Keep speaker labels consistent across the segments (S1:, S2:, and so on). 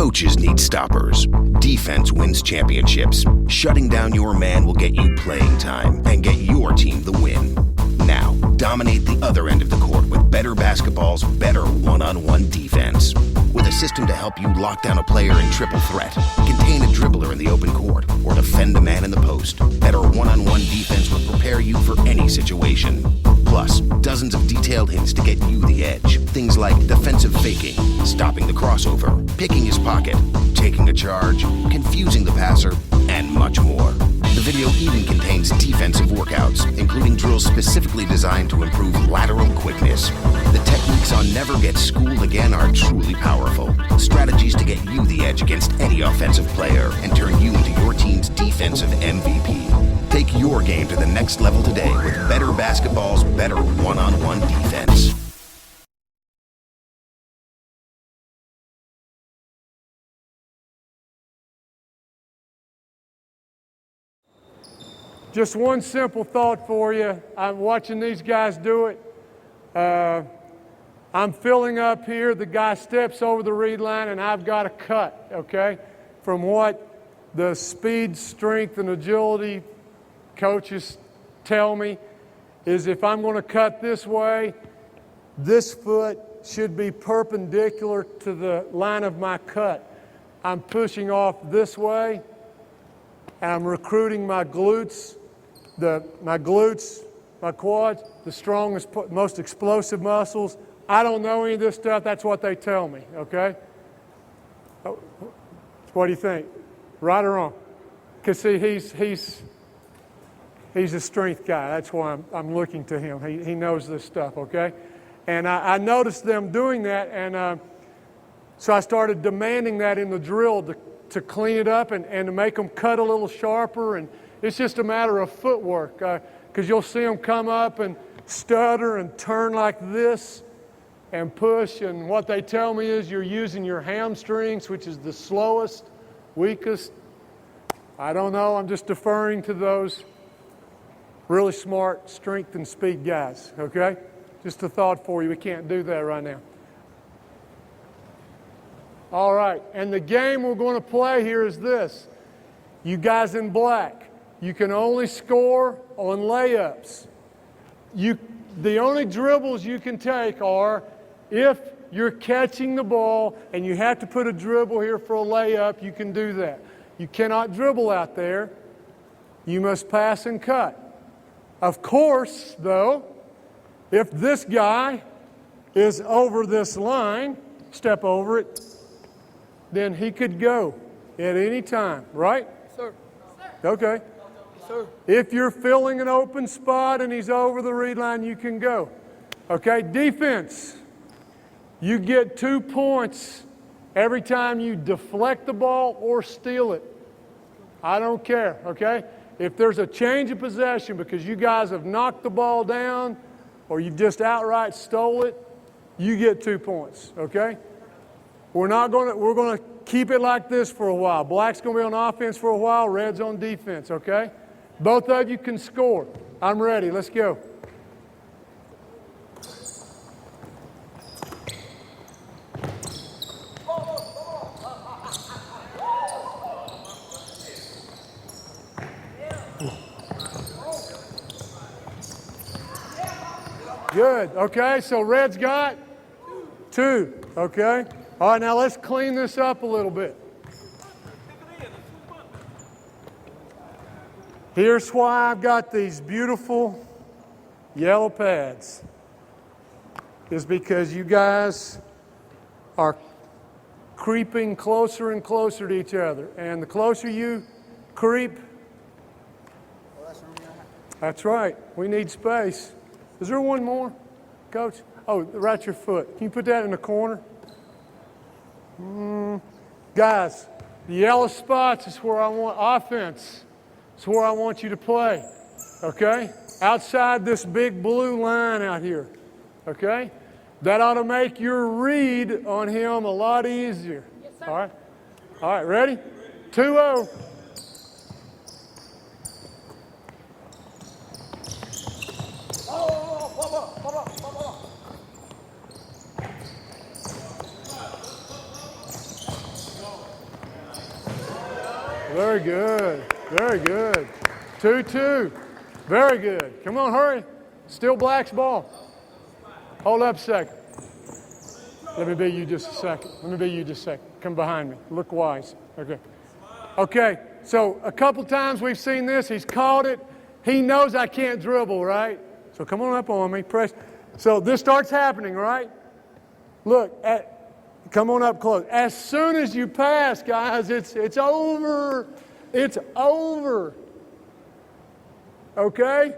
S1: Coaches need stoppers. Defense wins championships. Shutting down your man will get you playing time and get your team the win. Now, dominate the other end of the court with better basketball's better one-on-one defense. With a system to help you lock down a player in triple threat, contain a dribbler in the open court, or defend a man in the post, better one-on-one defense will prepare you for any situation. Plus, dozens of detailed hints to get you the edge. Things like defensive faking, stopping the crossover, picking his pocket, taking a charge, confusing the passer, and much more. The video even contains defensive workouts, including drills specifically designed to improve lateral quickness. The techniques on Never Get Schooled Again are truly powerful. Strategies to get you the edge against any offensive player and turn you into your team's defensive MVP. Take your game to the next level today with better basketball's better one-on-one defense.
S2: Just one simple thought for you. I'm watching these guys do it. I'm filling up here. The guy steps over the read line, and I've got to cut, okay? From what the speed, strength, and agility coaches tell me is if I'm going to cut this way, this foot should be perpendicular to the line of my cut. I'm pushing off this way, and I'm recruiting my glutes, my quads, the strongest, most explosive muscles. I don't know any of this stuff. That's what they tell me, okay? What do you think? Right or wrong? Because see, he's a strength guy. That's why I'm looking to him. He knows this stuff, okay? And I noticed them doing that, and so I started demanding that in the drill to clean it up and to make them cut a little sharper. And it's just a matter of footwork, because you'll see them come up and stutter and turn like this and push. And what they tell me is you're using your hamstrings, which is the slowest, weakest. I don't know. I'm just deferring to those really smart strength and speed guys, okay? Just a thought for you. We can't do that right now. All right, and the game we're going to play here is this. You guys in black, you can only score on layups. The only dribbles you can take are if you're catching the ball and you have to put a dribble here for a layup, you can do that. You cannot dribble out there. You must pass and cut. Of course, though, if this guy is over this line, step over it, then he could go at any time, right?
S3: Yes, sir.
S2: Okay.
S3: Yes, sir.
S2: If you're filling an open spot and he's over the read line, you can go. Okay, defense. You get 2 points every time you deflect the ball or steal it. I don't care, okay? If there's a change of possession because you guys have knocked the ball down or you've just outright stole it, you get 2 points, okay? We're going to keep it like this for a while. Black's going to be on offense for a while, red's on defense, okay? Both of you can score. I'm ready. Let's go. Good. Okay, so red's got 2. Okay. All right, now let's clean this up a little bit. Here's why I've got these beautiful yellow pads. Is because you guys are creeping closer and closer to each other. And the closer you creep, that's right. We need space. Is there one more, Coach? Oh, right your foot. Can you put that in the corner? Guys, the yellow spots is where I want offense. It's where I want you to play, okay? Outside this big blue line out here, okay? That ought to make your read on him a lot easier.
S3: Yes, sir.
S2: All right? All right, ready? 2-0. Very good. Very good. 2-2. Very good. Come on, hurry. Still Black's ball. Hold up a second. Let me be you just a second. Let me be you just a second. Come behind me. Look wise. Okay. Okay. So a couple times we've seen this. He's caught it. He knows I can't dribble, right? So come on up on me. Press. So this starts happening, right? Look, come on up close. As soon as you pass, guys, it's over. It's over. Okay?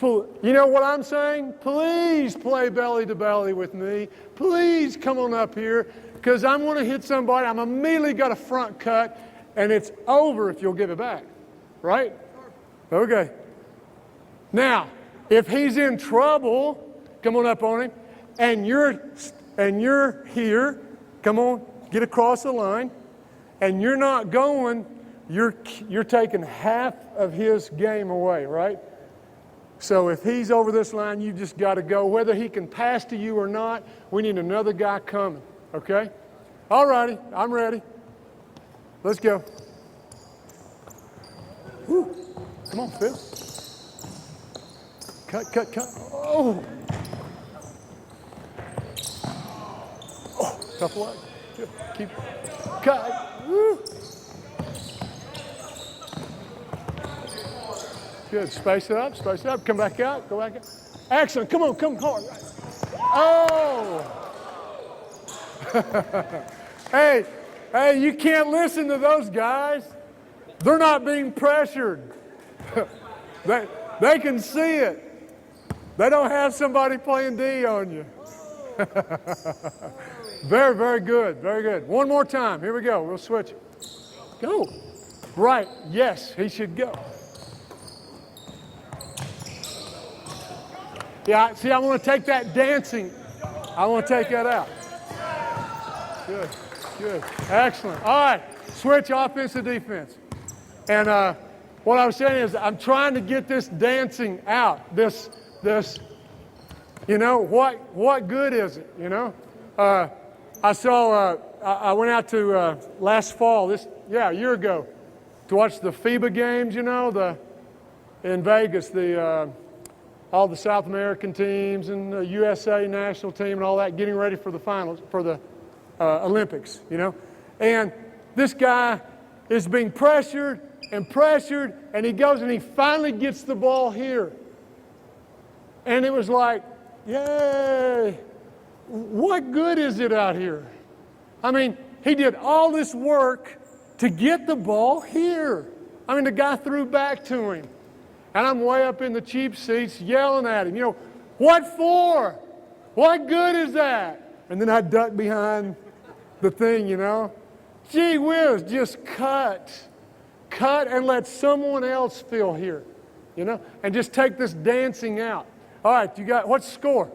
S2: You know what I'm saying? Please play belly to belly with me. Please come on up here because I'm going to hit somebody. I'm immediately got a front cut, and it's over if you'll give it back. Right? Okay. Now, if he's in trouble, come on up on him, and you're here, come on, get across the line, and you're not going, you're taking half of his game away, right? So if he's over this line, you just got to go. Whether he can pass to you or not, we need another guy coming, okay? All righty, I'm ready. Let's go. Woo. Come on, Phil. Cut. Oh. Tough luck. Keep. Cut. Woo. Good. Space it up. Come back out. Go back out. Excellent. Come hard. Oh. Hey, you can't listen to those guys. They're not being pressured. They can see it. They don't have somebody playing D on you. Very, very good. Very good. One more time. Here we go. We'll switch. Go. Right. Yes, he should go. Yeah, see, I want to take that dancing. I want to take that out. Good. Excellent. All right. Switch offense to defense. And what I was saying is I'm trying to get this dancing out. This, you know, what good is it, you know? I went out to last fall, a year ago, to watch the FIBA games, you know, in Vegas, all the South American teams and the USA national team and all that getting ready for the finals, for the Olympics, you know. And this guy is being pressured, and he goes and he finally gets the ball here. And it was like, yay, what good is it out here? I mean, he did all this work to get the ball here. I mean, the guy threw back to him. And I'm way up in the cheap seats yelling at him, you know, what for? What good is that? And then I duck behind the thing, you know. Gee whiz, just cut and let someone else fill here, you know, and just take this dancing out. All right, you got, what's the score?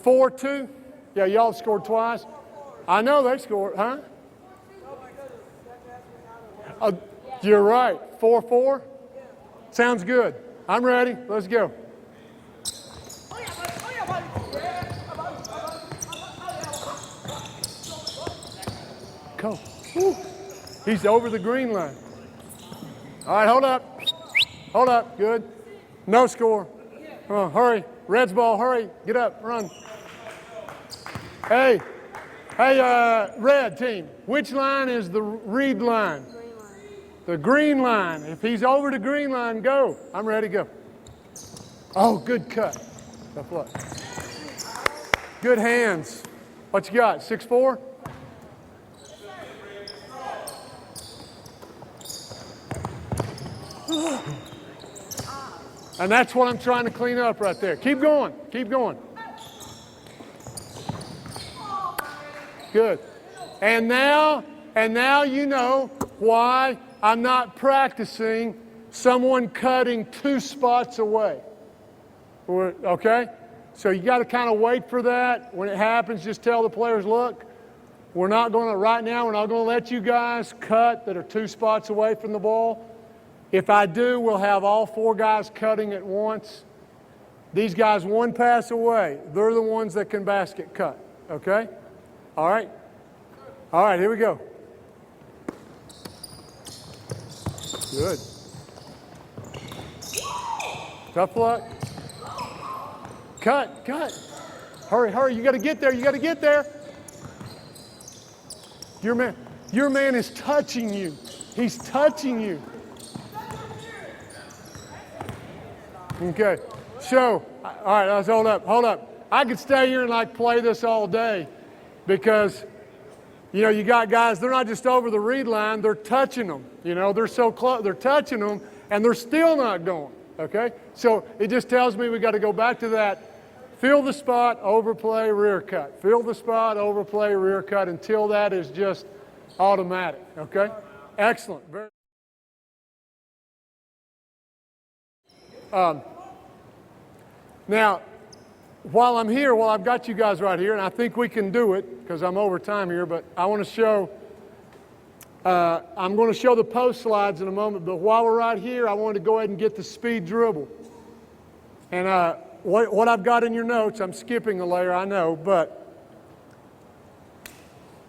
S2: 4-2? Yeah, y'all scored twice. I know they scored, huh? You're right. 4-4? Sounds good. I'm ready. Let's go. Go. Woo. He's over the green line. All right, hold up. Hold up. Good. No score. Come on, hurry. Red's ball, hurry. Get up, run. Hey, red team, which line is the read line? The green line. If he's over the green line, go. I'm ready to go. Oh, good cut. Tough luck. Good hands. What you got, 6'4"? And that's what I'm trying to clean up right there. Keep going. Keep going. Good. And now you know why I'm not practicing someone cutting 2 spots away. Okay? So you got to kind of wait for that. When it happens, just tell the players, look, we're not going to, right now, we're not going to let you guys cut that are 2 spots away from the ball. If I do, we'll have all 4 guys cutting at once. These guys 1 pass away. They're the ones that can basket cut. Okay? All right? All right, here we go. Good. Tough luck. Cut. Hurry. You got to get there. Your man is touching you. He's touching you. Okay. So, all right, let's hold up. I could stay here and like play this all day because, you got guys, they're not just over the read line, they're touching them. They're so close, they're touching them and they're still not going. Okay? So it just tells me we got to go back to that. Fill the spot, overplay, rear cut. Fill the spot, overplay, rear cut until that is just automatic. Okay? Excellent. Now, while I've got you guys right here, and I think we can do it because I'm over time here, but I want to show, I'm going to show the post slides in a moment, but while we're right here, I wanted to go ahead and get the speed dribble. And what I've got in your notes, I'm skipping a layer, I know, but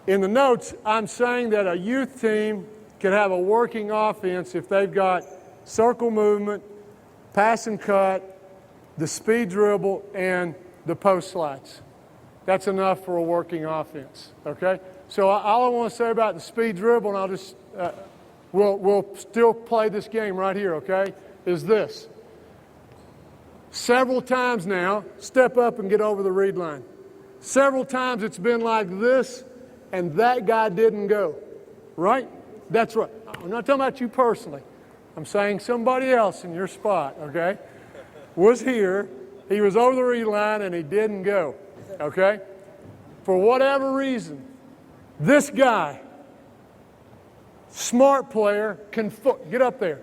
S2: in the notes, I'm saying that a youth team can have a working offense if they've got circle movement, pass and cut, the speed dribble, and the post slides. That's enough for a working offense, okay? So all I want to say about the speed dribble, and I'll just, we'll still play this game right here, okay, is this. Several times now, step up and get over the read line. Several times it's been like this, and that guy didn't go, right? That's right. I'm not talking about you personally. I'm saying somebody else in your spot, okay, was here. He was over the read line, and he didn't go, okay? For whatever reason, this guy, smart player, get up there.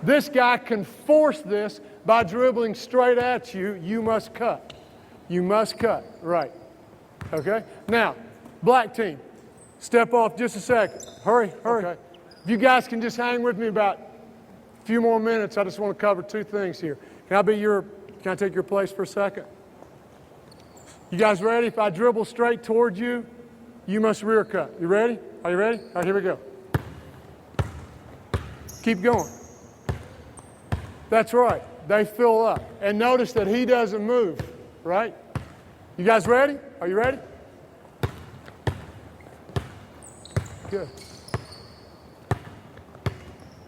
S2: This guy can force this by dribbling straight at you. You must cut. Right. Okay? Now, black team, step off just a second. Hurry. Okay. If you guys can just hang with me about a few more minutes, I just want to cover two things here. Can I take your place for a second? You guys ready? If I dribble straight towards you, you must rear cut. You ready? Are you ready? All right, here we go. Keep going. That's right. They fill up. And notice that he doesn't move, right? You guys ready? Are you ready? Good.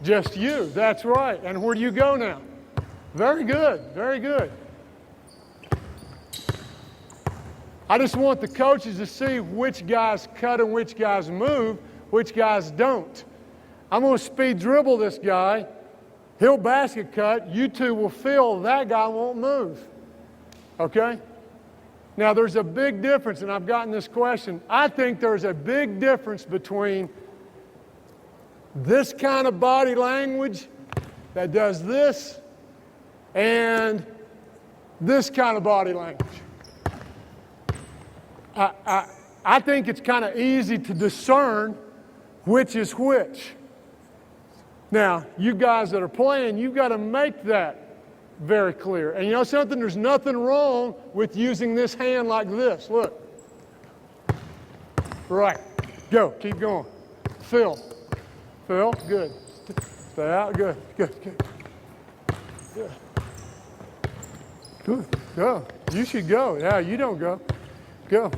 S2: Just you. That's right. And where do you go now? Very good. Very good. I just want the coaches to see which guys cut and which guys move, which guys don't. I'm going to speed dribble this guy. He'll basket cut. You two will fill. That guy won't move. Okay? Now, there's a big difference, and I've gotten this question. I think there's a big difference between this kind of body language that does this and this kind of body language. I think it's kind of easy to discern which is which. Now, you guys that are playing, you've got to make that very clear. And you know something? There's nothing wrong with using this hand like this. Look. Right. Go. Keep going. Fill. Good. Stay out. Good. Go. You should go. Yeah, you don't go. Go.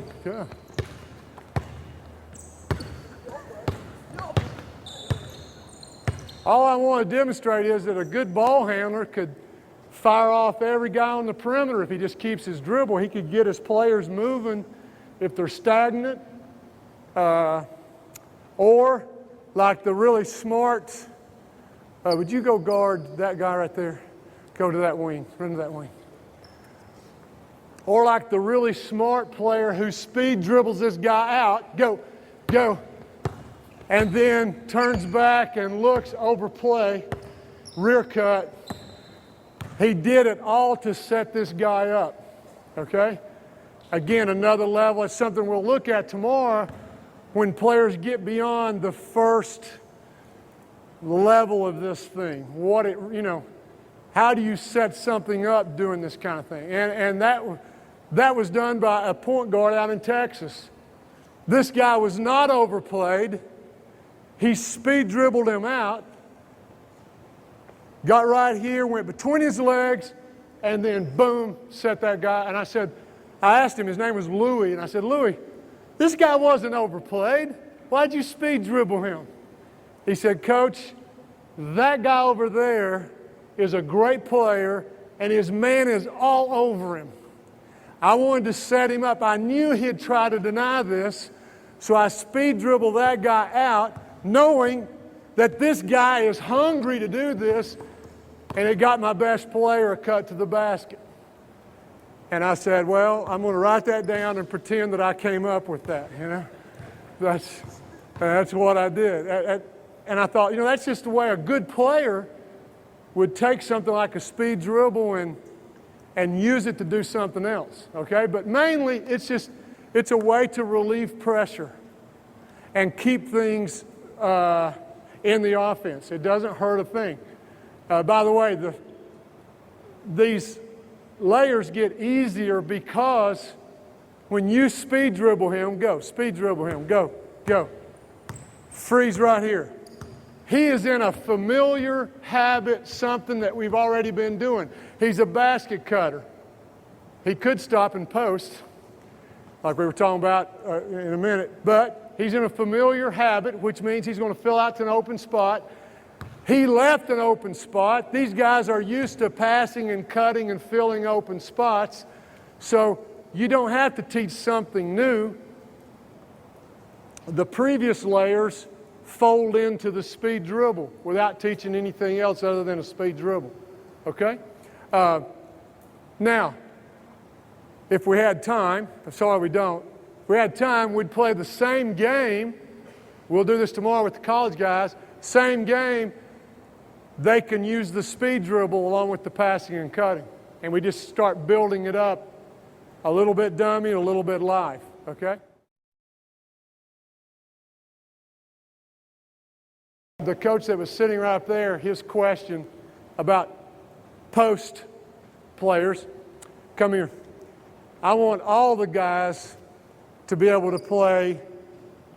S2: All I want to demonstrate is that a good ball handler could fire off every guy on the perimeter if he just keeps his dribble. He could get his players moving if they're stagnant. Or like the really smart, would you go guard that guy right there? Go to that wing, run to that wing. Or like the really smart player who speed dribbles this guy out, go, and then turns back and looks, overplay, rear cut. He did it all to set this guy up, okay? Again, another level. It's something we'll look at tomorrow when players get beyond the first level of this thing. How do you set something up doing this kind of thing? And that was done by a point guard out in Texas. This guy was not overplayed. He speed dribbled him out, got right here, went between his legs, and then boom, set that guy. And I asked him, his name was Louis, and I said, Louis, this guy wasn't overplayed. Why'd you speed dribble him? He said, Coach, that guy over there is a great player, and his man is all over him. I wanted to set him up. I knew he'd try to deny this, so I speed dribbled that guy out, knowing that this guy is hungry to do this, and it got my best player a cut to the basket. And I said, well, I'm going to write that down and pretend that I came up with that, you know. That's what I did. And I thought, you know, that's just the way a good player would take something like a speed dribble and use it to do something else, okay? But mainly, it's a way to relieve pressure and keep things in the offense. It doesn't hurt a thing. By the way, these layers get easier because when you speed dribble him, speed dribble him, go. Freeze right here. He is in a familiar habit, something that we've already been doing. He's a basket cutter. He could stop and post, like we were talking about in a minute, but he's in a familiar habit, which means he's going to fill out to an open spot. He left an open spot. These guys are used to passing and cutting and filling open spots, so you don't have to teach something new. The previous layers fold into the speed dribble without teaching anything else other than a speed dribble, okay? Now, if we had time, I'm sorry we don't, if we had time, we'd play the same game. We'll do this tomorrow with the college guys. Same game. They can use the speed dribble along with the passing and cutting. And we just start building it up a little bit dummy, a little bit live, okay? The coach that was sitting right up there, his question about post players, come here. I want all the guys to be able to play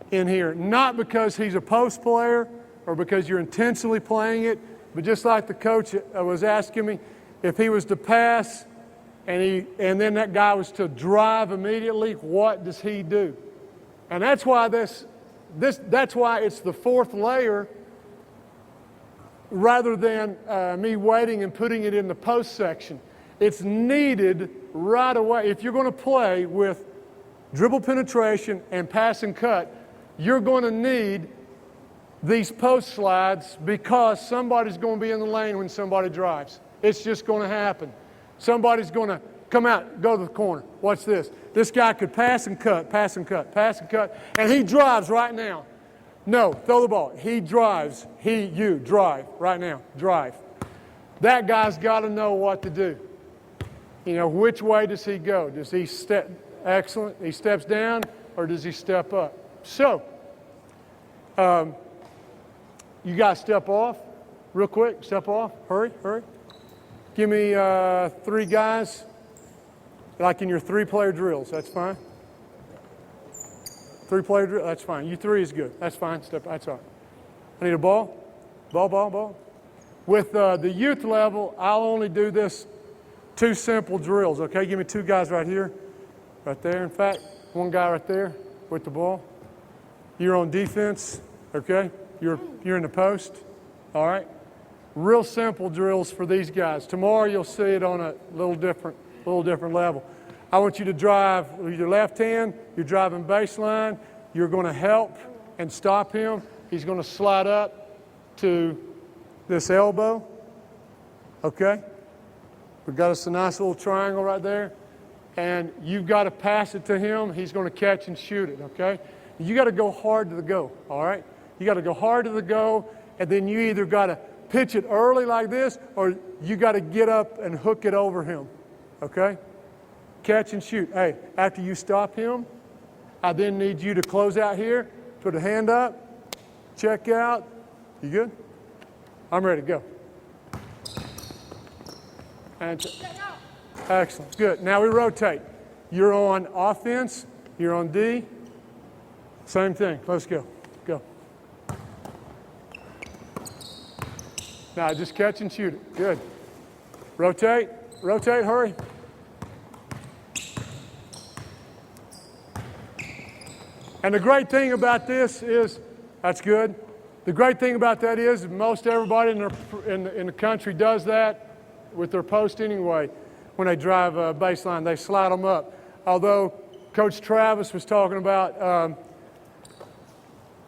S2: in here, not because he's a post player or because you're intentionally playing it, but just like the coach was asking me, if he was to pass and then that guy was to drive immediately, what does he do? And that's why that's why it's the fourth layer rather than me waiting and putting it in the post section. It's needed right away. If you're going to play with dribble penetration and pass and cut, you're going to need these post slides because somebody's going to be in the lane when somebody drives. It's just going to happen. Somebody's going to come out, go to the corner. Watch this. This guy could pass and cut, pass and cut, pass and cut, and he drives right now. No, throw the ball. He drives. You drive right now. Drive. That guy's got to know what to do. You know, which way does he go? Does he step? Excellent. He steps down, or does he step up? So, you guys step off real quick. Step off. Hurry. Give me 3 guys, like in your 3-player drills. That's fine. 3-player drill. That's fine. You 3 is good. That's fine. Step. That's all right. I need a ball. Ball. With the youth level, I'll only do this 2 simple drills. Okay. Give me 2 guys right here, right there. In fact, 1 guy right there with the ball. You're on defense. Okay. You're in the post. All right. Real simple drills for these guys. Tomorrow you'll see it on a little different level. I want you to drive with your left hand. You're driving baseline. You're going to help and stop him. He's going to slide up to this elbow. Okay? We've got us a nice little triangle right there. And you've got to pass it to him. He's going to catch and shoot it. Okay? You got to go hard to the go. All right? You got to go hard to the go, and then you either got to pitch it early like this, or you got to get up and hook it over him. Okay? Catch and shoot. Hey, after you stop him, I then need you to close out here, put a hand up, check out. You good? I'm ready to go. And excellent. Good. Now we rotate. You're on offense. You're on D. Same thing. Let's go. Go. Now, just catch and shoot it. Good. Rotate, rotate, hurry. And the great thing about this is, that's good. The great thing about that is most everybody in the country does that with their post anyway. When they drive a baseline, they slide them up. Although Coach Travis was talking about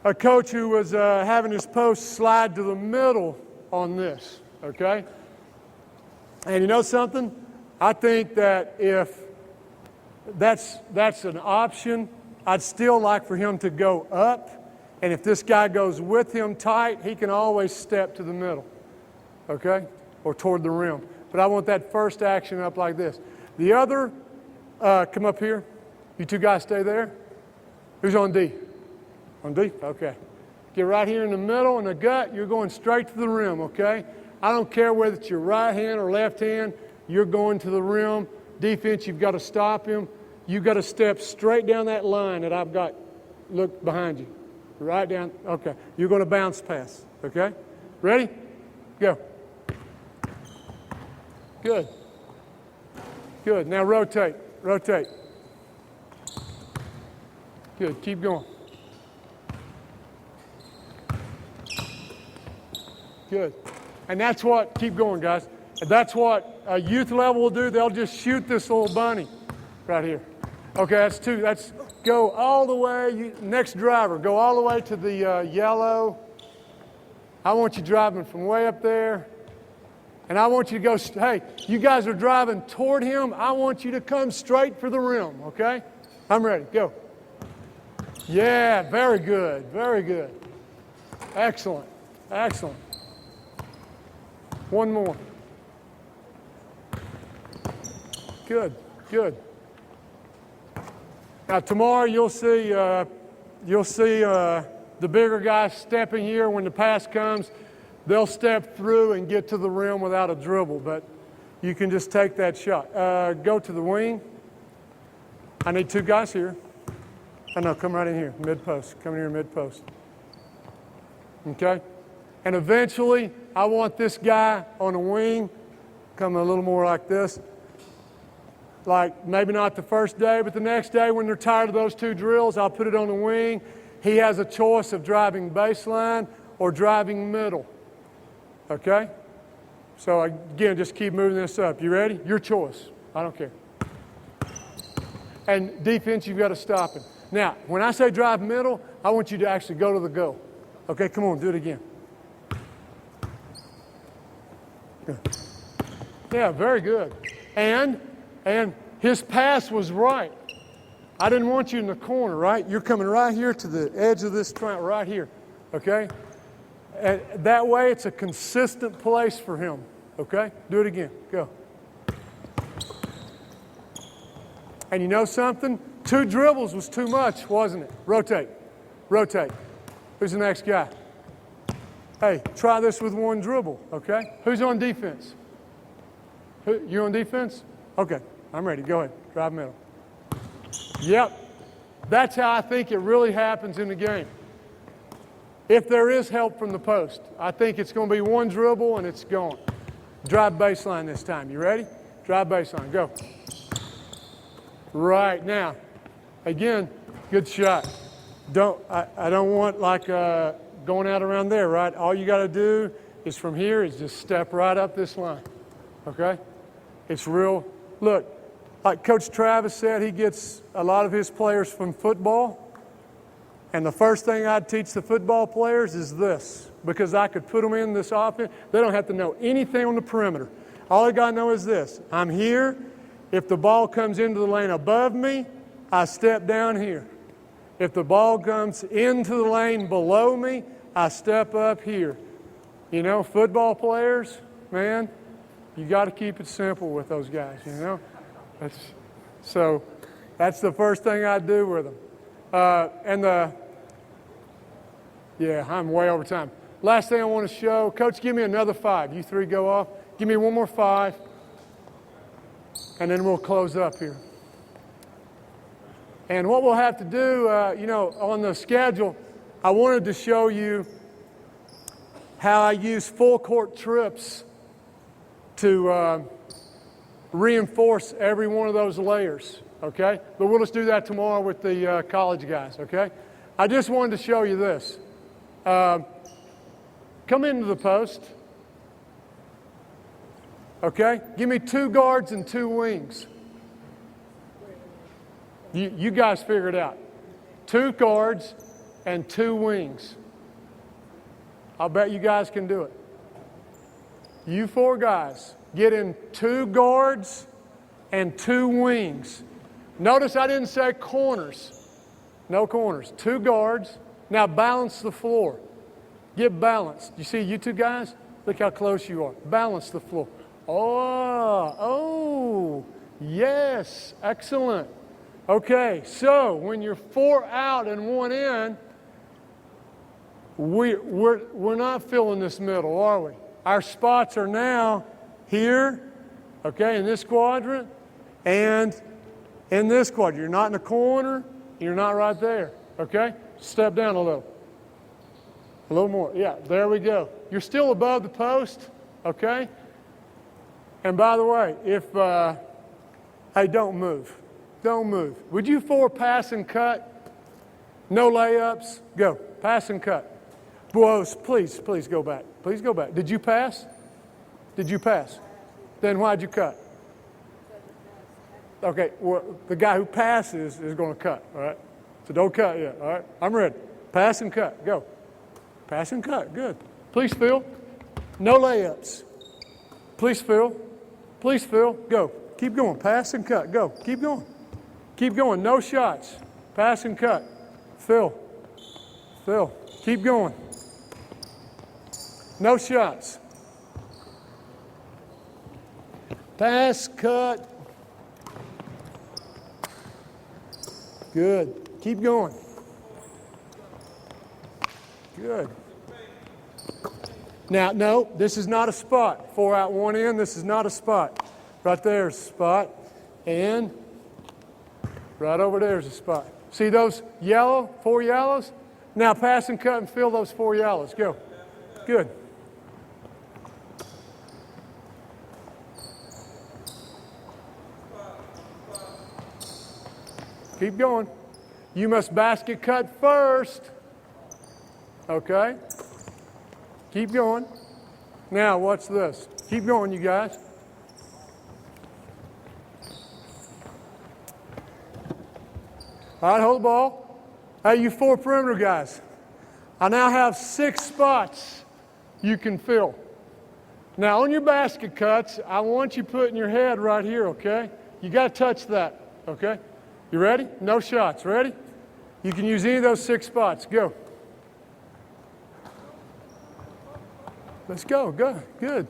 S2: a coach who was having his post slide to the middle on this, okay? And you know something? I think that if that's an option, I'd still like for him to go up. And if this guy goes with him tight, he can always step to the middle, okay? Or toward the rim. But I want that first action up like this. The other, come up here. You two guys stay there. Who's on D? On D? Okay. Get right here in the middle, in the gut. You're going straight to the rim, okay? I don't care whether it's your right hand or left hand. You're going to the rim. Defense, you've got to stop him. You've got to step straight down that line that I've got. Look behind you. Right down. Okay. You're going to bounce pass, okay? Ready? Go. Good. Good. Now rotate. Rotate. Good. Keep going. Good. And that's what, keep going, guys. That's what a youth level will do. They'll just shoot this little bunny right here. Okay, that's two. That's go all the way. Next driver, go all the way to the yellow. I want you driving from way up there. And I want you to go, hey, you guys are driving toward him. I want you to come straight for the rim, okay? I'm ready. Go. Yeah, very good. Very good. Excellent. Excellent. One more. Good. Good. Now tomorrow you'll see the bigger guys stepping here when the pass comes. They'll step through and get to the rim without a dribble, but you can just take that shot. Go to the wing. I need two guys here. Oh, no, come right in here, mid-post. Come in here, mid-post. Okay? And eventually, I want this guy on the wing come a little more like this. Like maybe not the first day, but the next day when they're tired of those two drills, I'll put it on the wing. He has a choice of driving baseline or driving middle. Okay? So again, just keep moving this up. You ready? Your choice. I don't care. And defense, you've got to stop him. Now, when I say drive middle, I want you to actually go to the goal. Okay, come on, do it again. Good. Yeah, very good. And his pass was right. I didn't want you in the corner, right? You're coming right here to the edge of this triangle, right here, okay? And that way, it's a consistent place for him, okay? Do it again. Go. And you know something? 2 dribbles was too much, wasn't it? Rotate. Rotate. Who's the next guy? Hey, try this with 1 dribble, okay? Who's on defense? You on defense? Okay, I'm ready. Go ahead. Drive middle. Yep. That's how I think it really happens in the game. If there is help from the post, I think it's going to be 1 dribble and it's gone. Drive baseline this time. You ready? Drive baseline. Go. Right now. Again, good shot. I don't want like going out around there, right? All you got to do is from here is just step right up this line. Okay? It's real. Look, like Coach Travis said, he gets a lot of his players from football. And the first thing I'd teach the football players is this, because I could put them in this offense. They don't have to know anything on the perimeter. All they got to know is this. I'm here. If the ball comes into the lane above me, I step down here. If the ball comes into the lane below me, I step up here. You know, football players, man, you got to keep it simple with those guys, you know. So that's the first thing I do with them. Yeah, I'm way over time. Last thing I want to show, Coach, give me another 5. You 3 go off. Give me one more 5, and then we'll close up here. And what we'll have to do, you know, on the schedule, I wanted to show you how I use full court trips to reinforce every one of those layers, okay? But we'll just do that tomorrow with the college guys, okay? I just wanted to show you this. Come into the post, okay? Give me 2 guards and 2 wings. You guys figure it out. 2 guards and 2 wings. I'll bet you guys can do it. You 4 guys, get in 2 guards and 2 wings. Notice I didn't say corners. No corners. 2 guards. Now balance the floor. Get balanced. You see, you 2 guys? Look how close you are. Balance the floor. Oh, yes. Excellent. Okay, so when you're 4 out and 1 in, we're not filling this middle, are we? Our spots are now here, okay, in this quadrant, and in this quadrant. You're not in the corner, you're not right there, okay? Step down a little. A little more, yeah, there we go. You're still above the post, okay? And by the way, hey, don't move. Don't move. Would you 4 pass and cut? No layups? Go. Pass and cut. Boys, please go back. Please go back. Did you pass? Did you pass? Then why'd you cut? Okay, well, the guy who passes is going to cut, all right? So don't cut yet, all right? I'm ready. Pass and cut. Go. Pass and cut. Good. Please, Phil. No layups. Please, Phil. Please, Phil. Go. Keep going. Pass and cut. Go. Keep going. Keep going. No shots. Pass and cut. Phil. Phil. Keep going. No shots. Pass, cut. Good. Keep going. Good. Now, no, this is not a spot. 4 out, 1 in. This is not a spot. Right there's a spot. And right over there's a spot. See those yellow, 4 yellows? Now pass and cut and fill those 4 yellows. Go. Good. Keep going. You must basket cut first. Okay? Keep going. Now, watch this. Keep going, you guys. All right, hold the ball. Hey, you 4 perimeter guys. I now have 6 spots you can fill. Now, on your basket cuts, I want you putting your head right here, okay? You got to touch that, okay? You ready? No shots. Ready? You can use any of those 6 spots. Go. Let's go. Go. Good.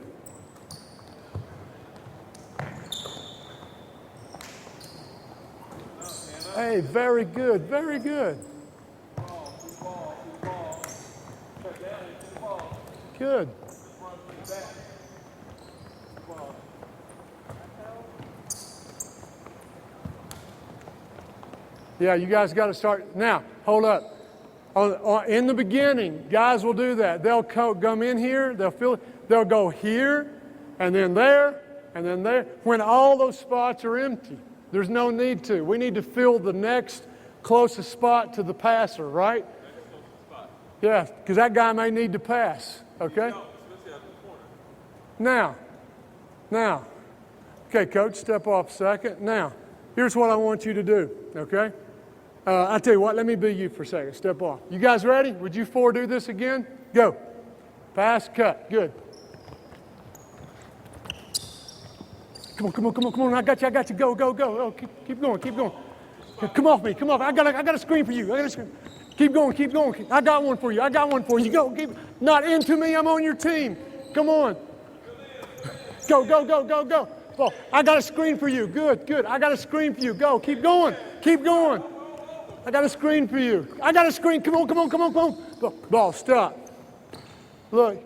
S2: Hey, very good. Very good. Good. Yeah, you guys got to start. Now, hold up. In the beginning, guys will do that. They'll come in here, they'll go here, and then there, and then there. When all those spots are empty, there's no need to. We need to fill the next closest spot to the passer, right? Yeah, because that guy may need to pass, okay? Now. Okay, coach, step off a second. Now, here's what I want you to do, okay? I'll tell you what, let me be you for a second. Step off. You guys ready? Would you 4 do this again? Go. Pass, cut. Good. Come on. I got you. Go. Oh, keep going. Come off me. I got a screen for you. Keep going. I got one for you. Go. Not into me. I'm on your team. Come on. Go. Well, I got a screen for you. Good. I got a screen for you. Go. Keep going. I got a screen for you. I got a screen. Come on. Ball, stop. Look.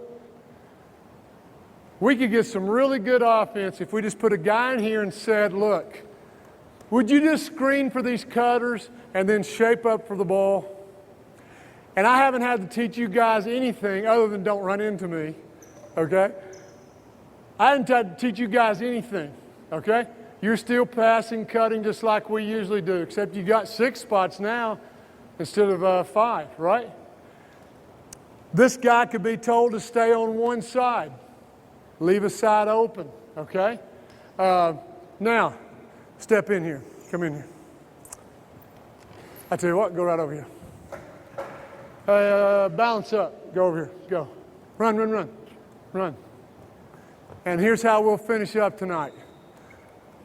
S2: We could get some really good offense if we just put a guy in here and said, look, would you just screen for these cutters and then shape up for the ball? And I haven't had to teach you guys anything other than don't run into me, okay? I haven't had to teach you guys anything, okay? You're still passing, cutting just like we usually do, except you got 6 spots now instead of 5, right? This guy could be told to stay on one side, leave a side open, okay? Now, step in here. Come in here. I tell you what, go right over here. Balance up. Go over here. Go. Run, run, run. Run. And here's how we'll finish up tonight.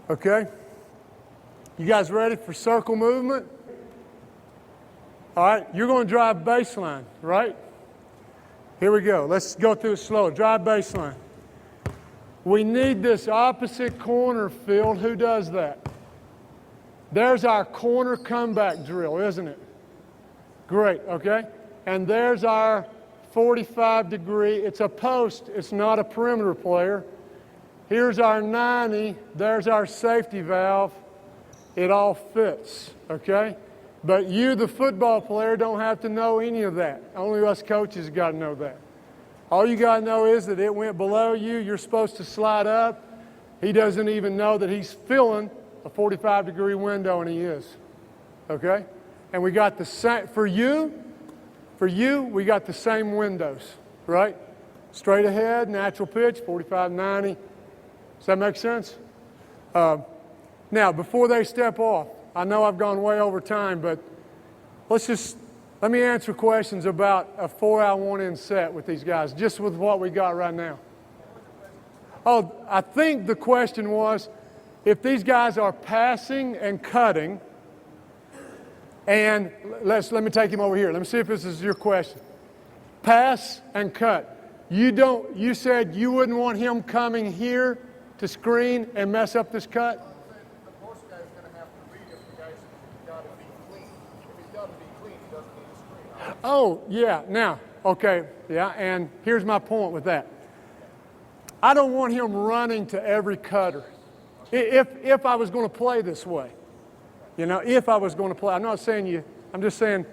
S2: Okay? You guys ready for circle movement? All right, you're going to drive baseline, right? Here we go. Let's go through it slow. Drive baseline. We need this opposite corner filled. Who does that? There's our corner comeback drill, isn't it? Great, okay? And there's our 45-degree. It's a post. It's not a perimeter player. Here's our 90. There's our safety valve. It all fits, okay? But you, the football player, don't have to know any of that. Only us coaches got to know that. All you got to know is that it went below you. You're supposed to slide up. He doesn't even know that he's filling a 45-degree window, and he is, okay? And we got the same, for you, we got the same windows, right? Straight ahead, natural pitch, 45, 90. Does that make sense? Now, before they step off, I know I've gone way over time, but let me answer questions about a 4-out, 1-in set with these guys, just with what we got right now. Oh, I think the question was, if these guys are passing and cutting, and let me take him over here. Let me see if this is your question. Pass and cut. You said you wouldn't want him coming here to screen and mess up this cut?
S3: The post guy's going to have to read if the guy's got to be clean. If he's got to be clean, he doesn't need a screen.
S2: Oh, yeah. Now, okay, yeah, and here's my point with that. I don't want him running to every cutter. If I was going to play this way, you know, if I was going to play, I'm not saying you, I'm just saying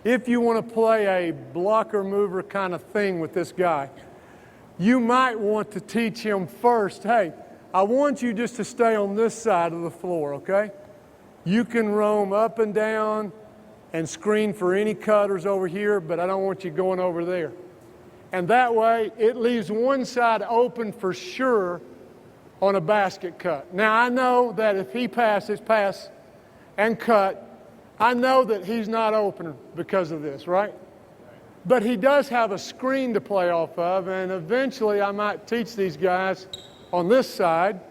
S2: if you want to play a blocker mover kind of thing with this guy, you might want to teach him first, hey, I want you just to stay on this side of the floor, okay? You can roam up and down and screen for any cutters over here, but I don't want you going over there. And that way, it leaves one side open for sure on a basket cut. Now, I know that if he passes, pass and cut, I know that he's not open because of this, right? But he does have a screen to play off of, and eventually I might teach these guys on this side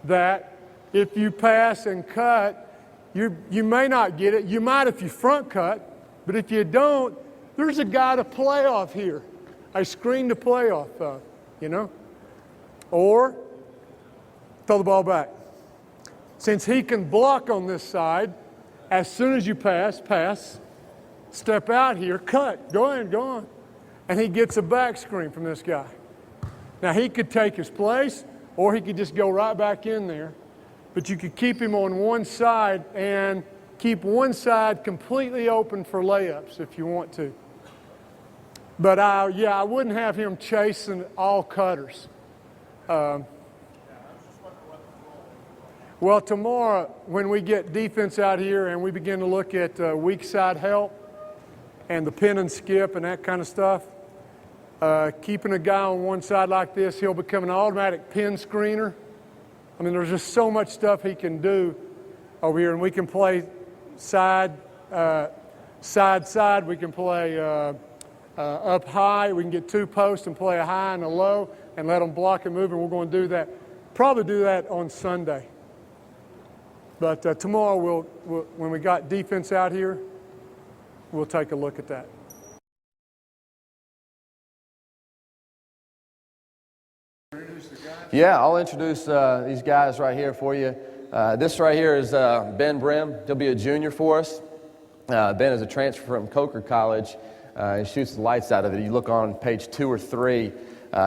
S2: that if you pass and cut, you may not get it. You might if you front cut, but if you don't, there's a guy to play off here, a screen to play off of, you know? Or throw the ball back. Since he can block on this side, as soon as you pass, step out here, cut, go on. And he gets a back screen from this guy. Now, he could take his place, or he could just go right back in there. But you could keep him on one side and keep one side completely open for layups if you want to. But, I wouldn't have him chasing all cutters. Well, tomorrow, when we get defense out here and we begin to look at weak side help and the pin and skip and that kind of stuff, keeping a guy on one side like this, he'll become an automatic pin screener. I mean, there's just so much stuff he can do over here, and we can play side. We can play up high. We can get 2 posts and play a high and a low and let them block and move, and we're going to do that. Probably do that on Sunday. But tomorrow, when we got defense out here, we'll take a look at that.
S4: Yeah, I'll introduce these guys right here for you. This right here is Ben Brim. He'll be a junior for us. Ben is a transfer from Coker College. He shoots the lights out of it. You look on page 2 or 3,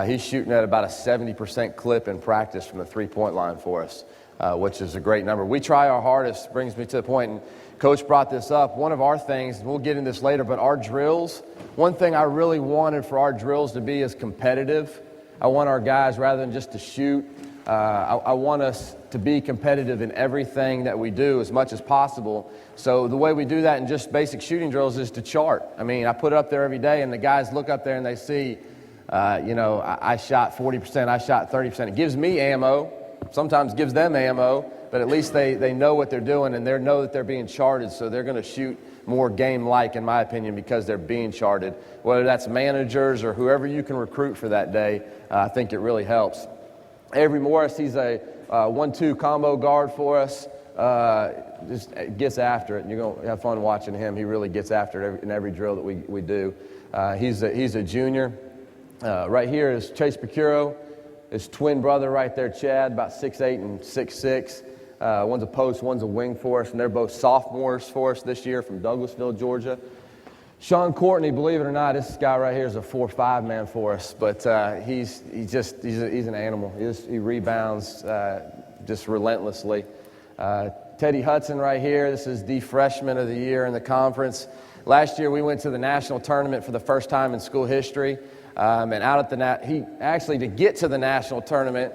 S4: he's shooting at about a 70% clip in practice from the three-point line for us. which is a great number. We try our hardest. Brings me to the point, and Coach brought this up. One of our things, and we'll get into this later, but our drills, one thing I really wanted for our drills to be is competitive. I want our guys, rather than just to shoot, I want us to be competitive in everything that we do as much as possible. So the way we do that in just basic shooting drills is to chart. I mean, I put it up there every day, and the guys look up there and they see, I shot 40%, I shot 30%. It gives me ammo, sometimes gives them ammo, but at least they know what they're doing, and they know that they're being charted, so they're going to shoot more game-like, in my opinion, because they're being charted. Whether that's managers or whoever you can recruit for that day, I think it really helps. Avery Morris, he's a 1-2 combo guard for us. Just gets after it, and you're going to have fun watching him. He really gets after it in every drill that we do. He's a junior. Right here is Chase Procuro, his twin brother right there, Chad, about 6'8" and 6'6". One's a post, one's a wing for us, and they're both sophomores for us this year from Douglasville, Georgia. Sean Courtney, believe it or not, this guy right here is a 4-5 man for us, but he's an animal. He rebounds just relentlessly. Teddy Hudson right here, this is the freshman of the year in the conference. Last year we went to the national tournament for the first time in school history, and out at to get to the national tournament,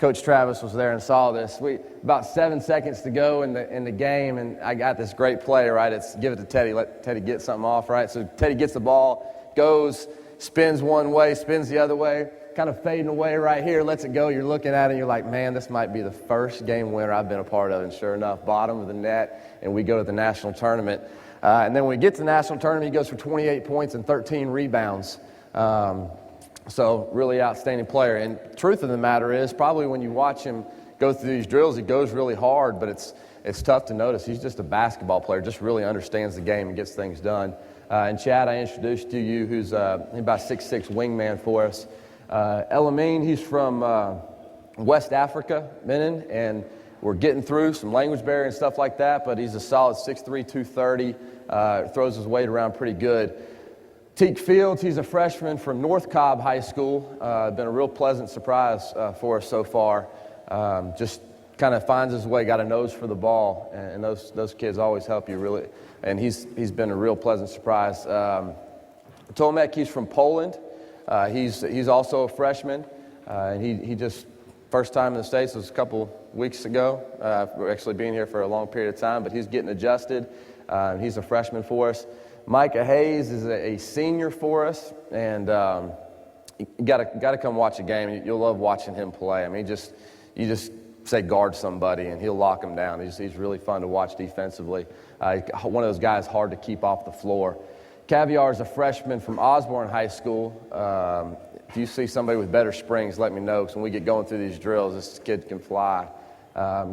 S4: Coach Travis was there and saw this. About 7 seconds to go in the game, and I got this great play, right? It's give it to Teddy, let Teddy get something off, right? So Teddy gets the ball, goes, spins one way, spins the other way, kind of fading away right here, lets it go. You're looking at it, and you're like, man, this might be the first game winner I've been a part of. And sure enough, bottom of the net, and we go to the national tournament. And then when we get to the national tournament, he goes for 28 points and 13 rebounds. So really outstanding player. And truth of the matter is, probably when you watch him go through these drills, he goes really hard, but it's tough to notice. He's just a basketball player, just really understands the game and gets things done. And Chad, I introduced to you, who's about 6'6" wingman for us. Elamine, he's from West Africa, Benin, and we're getting through some language barrier and stuff like that, but he's a solid 6'3", 230, throws his weight around pretty good. Teak Fields, he's a freshman from North Cobb High School. Been a real pleasant surprise for us so far. Just kind of finds his way, got a nose for the ball, and those kids always help you really. And he's been a real pleasant surprise. Tomek, he's from Poland. He's also a freshman, and he just first time in the States was a couple weeks ago. We're actually being here for a long period of time, but he's getting adjusted. He's a freshman for us. Micah Hayes is a senior for us, and you got to come watch a game. You'll love watching him play. I mean, you just say guard somebody, and he'll lock them down. He's really fun to watch defensively. One of those guys hard to keep off the floor. Caviar is a freshman from Osborne High School. If you see somebody with better springs, let me know, because when we get going through these drills, this kid can fly.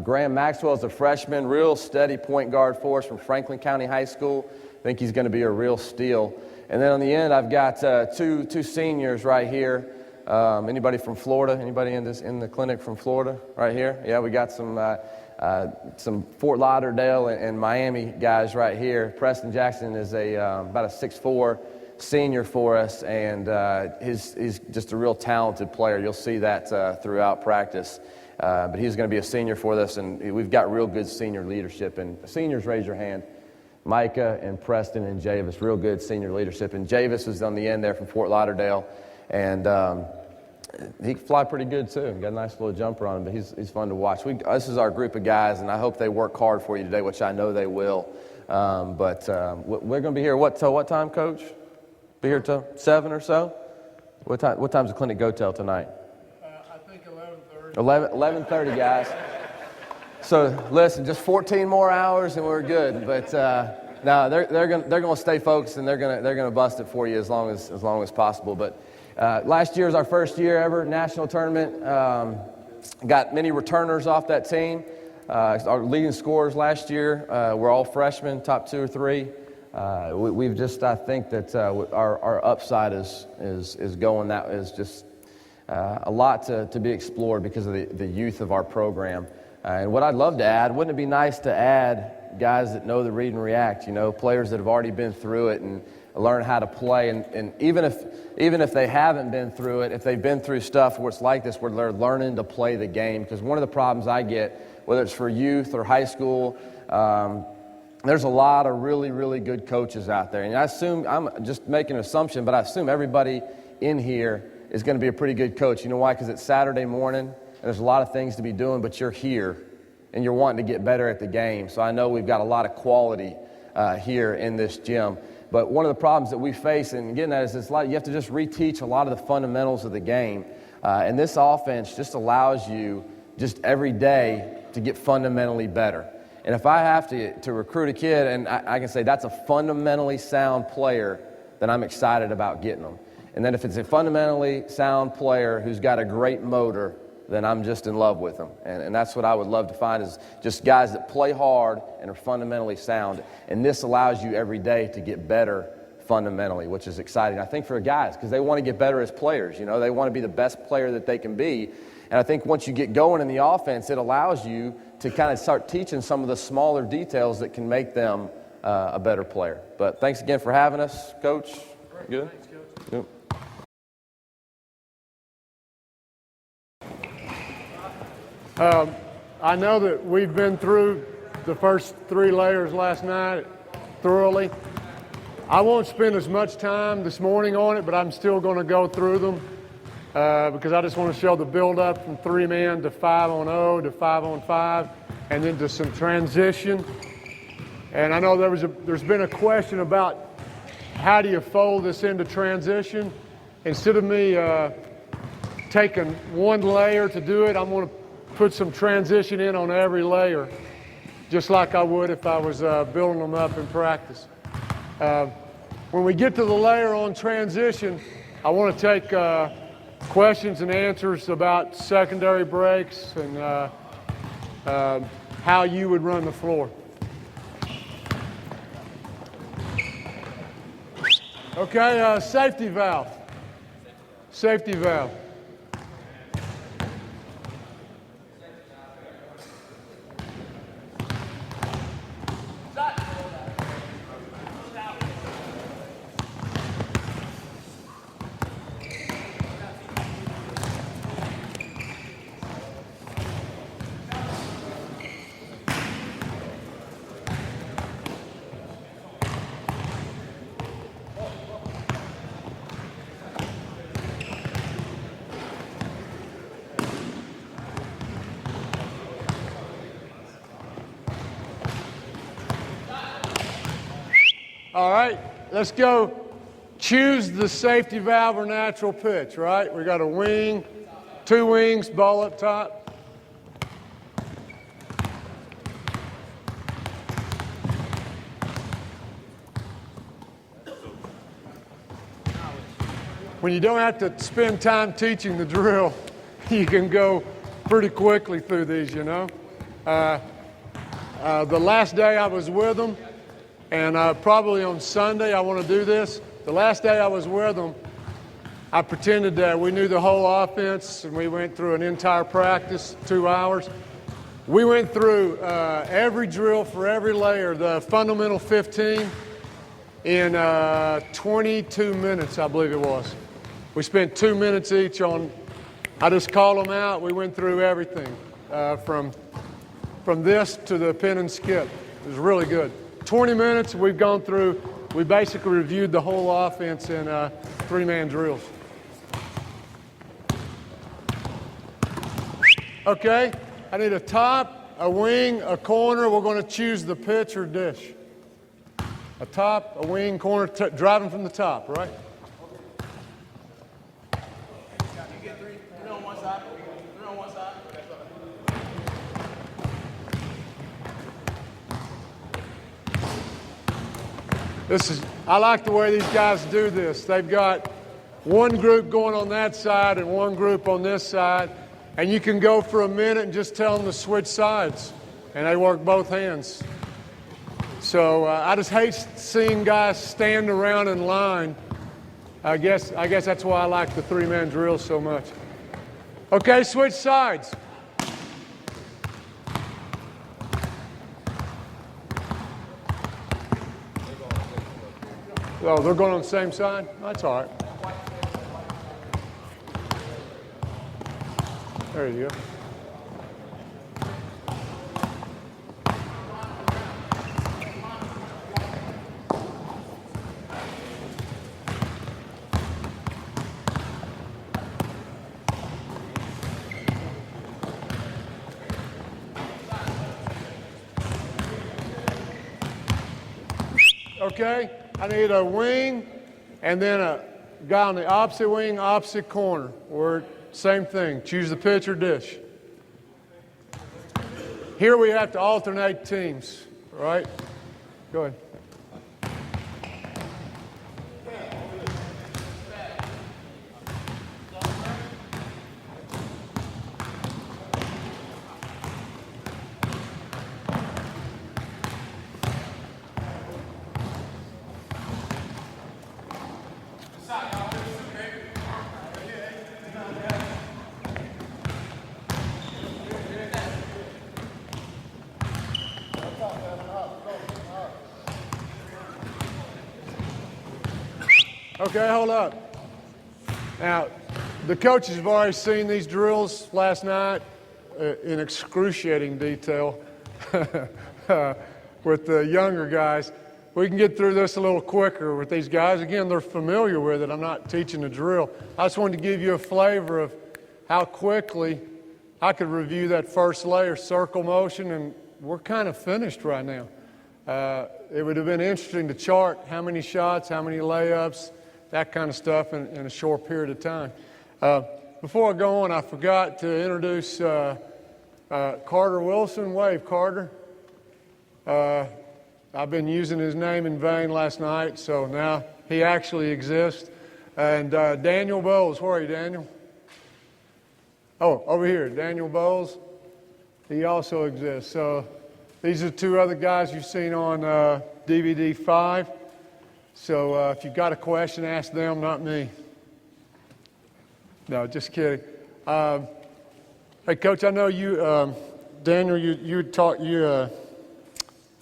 S4: Graham Maxwell is a freshman, real steady point guard for us from Franklin County High School. I think he's going to be a real steal. And then on the end, I've got two seniors right here. Anybody from Florida? Anybody in the clinic from Florida right here? Yeah, we got some Fort Lauderdale and Miami guys right here. Preston Jackson is about a 6'4" senior for us, and he's just a real talented player. You'll see that throughout practice. But he's going to be a senior for us, and we've got real good senior leadership. And seniors, raise your hand. Micah and Preston and Javis, real good senior leadership. And Javis is on the end there from Fort Lauderdale, and he can fly pretty good too. Got a nice little jumper on him, but he's fun to watch. This is our group of guys, and I hope they work hard for you today, which I know they will. But we're going to be here till what time, Coach? Be here till 7 or so? What time's the clinic go till tonight?
S3: I think 11:30.
S4: 11:30, guys. So listen, just 14 more hours and we're good. But no, they're going to stay focused, and they're going to bust it for you as long as possible. But last year was our first year ever national tournament. Got many returners off that team. Our leading scorers last year were all freshmen, top 2 or 3. We've just, I think that our upside is going. That is just a lot to be explored because of the youth of our program. And what I'd love to add, wouldn't it be nice to add guys that know the read and react, players that have already been through it. And learn how to play. And even if they haven't been through it, if they've been through stuff where it's like this, where they're learning to play the game. Because one of the problems I get, whether it's for youth or high school, there's a lot of really, really good coaches out there. And I assume, I'm just making an assumption, but I assume everybody in here is going to be a pretty good coach. You know why? Because it's Saturday morning, and there's a lot of things to be doing, but you're here, and you're wanting to get better at the game. So I know we've got a lot of quality here in this gym. But one of the problems that we face, and getting at, is you have to just reteach a lot of the fundamentals of the game. And this offense just allows you just every day to get fundamentally better. And if I have to recruit a kid, and I can say that's a fundamentally sound player, then I'm excited about getting them. And then if it's a fundamentally sound player who's got a great motor, then I'm just in love with them. And that's what I would love to find, is just guys that play hard and are fundamentally sound. And this allows you every day to get better fundamentally, which is exciting, I think, for guys, because they want to get better as players. You know, they want to be the best player that they can be. And I think once you get going in the offense, it allows you to kind of start teaching some of the smaller details that can make them a better player. But thanks again for having us, Coach. Good?
S2: Thanks, Coach.
S4: Yep.
S2: I know that we've been through the first 3 layers last night thoroughly. I won't spend as much time this morning on it, but I'm still going to go through them because I just want to show the build-up from 3-man to 5-on-0 to 5-on-5, and then to some transition. And I know there's been a question about how do you fold this into transition. Instead of me taking one layer to do it, I'm going to put some transition in on every layer, just like I would if I was building them up in practice. When we get to the layer on transition, I want to take questions and answers about secondary breaks and how you would run the floor. Okay, safety valve. Safety valve. All right, let's go choose the safety valve or natural pitch, right? We got a wing, 2 wings, ball up top. When you don't have to spend time teaching the drill, you can go pretty quickly through these, you know. The last day I was with them, and probably on Sunday I want to do this. The last day I was with them, I pretended that we knew the whole offense, and we went through an entire practice, 2 hours. We went through every drill for every layer, the fundamental 15, in 22 minutes, I believe it was. We spent 2 minutes each on, I just called them out. We went through everything from this to the pin and skip. It was really good. 20 minutes, we've gone through, we basically reviewed the whole offense in 3-man drills. Okay, I need a top, a wing, a corner. We're going to choose the pitch or dish. A top, a wing, corner, driving from the top, right?
S3: You get 3 on one side. 3 on one side.
S2: I like the way these guys do this. They've got one group going on that side and one group on this side, and you can go for a minute and just tell them to switch sides, and they work both hands. So I just hate seeing guys stand around in line. I guess that's why I like the 3-man drill so much. Okay, switch sides. Oh, they're going on the same side? That's all right. There you go. Okay, I need a wing and then a guy on the opposite wing, opposite corner. Or same thing, choose the pitch or dish. Here we have to alternate teams, right? Go ahead. Okay, hold up. Now, the coaches have already seen these drills last night in excruciating detail with the younger guys. We can get through this a little quicker with these guys. Again, they're familiar with it. I'm not teaching a drill. I just wanted to give you a flavor of how quickly I could review that first layer, circle motion, and we're kind of finished right now. It would have been interesting to chart how many shots, how many layups, that kind of stuff in a short period of time. Before I go on, I forgot to introduce Carter Wilson. Wave, Carter. I've been using his name in vain last night, so now he actually exists. And Daniel Bowles. Where are you, Daniel? Oh, over here, Daniel Bowles. He also exists. So these are two other guys you've seen on DVD 5. So if you've got a question, ask them, not me. No, just kidding. Hey, Coach, I know you, Daniel,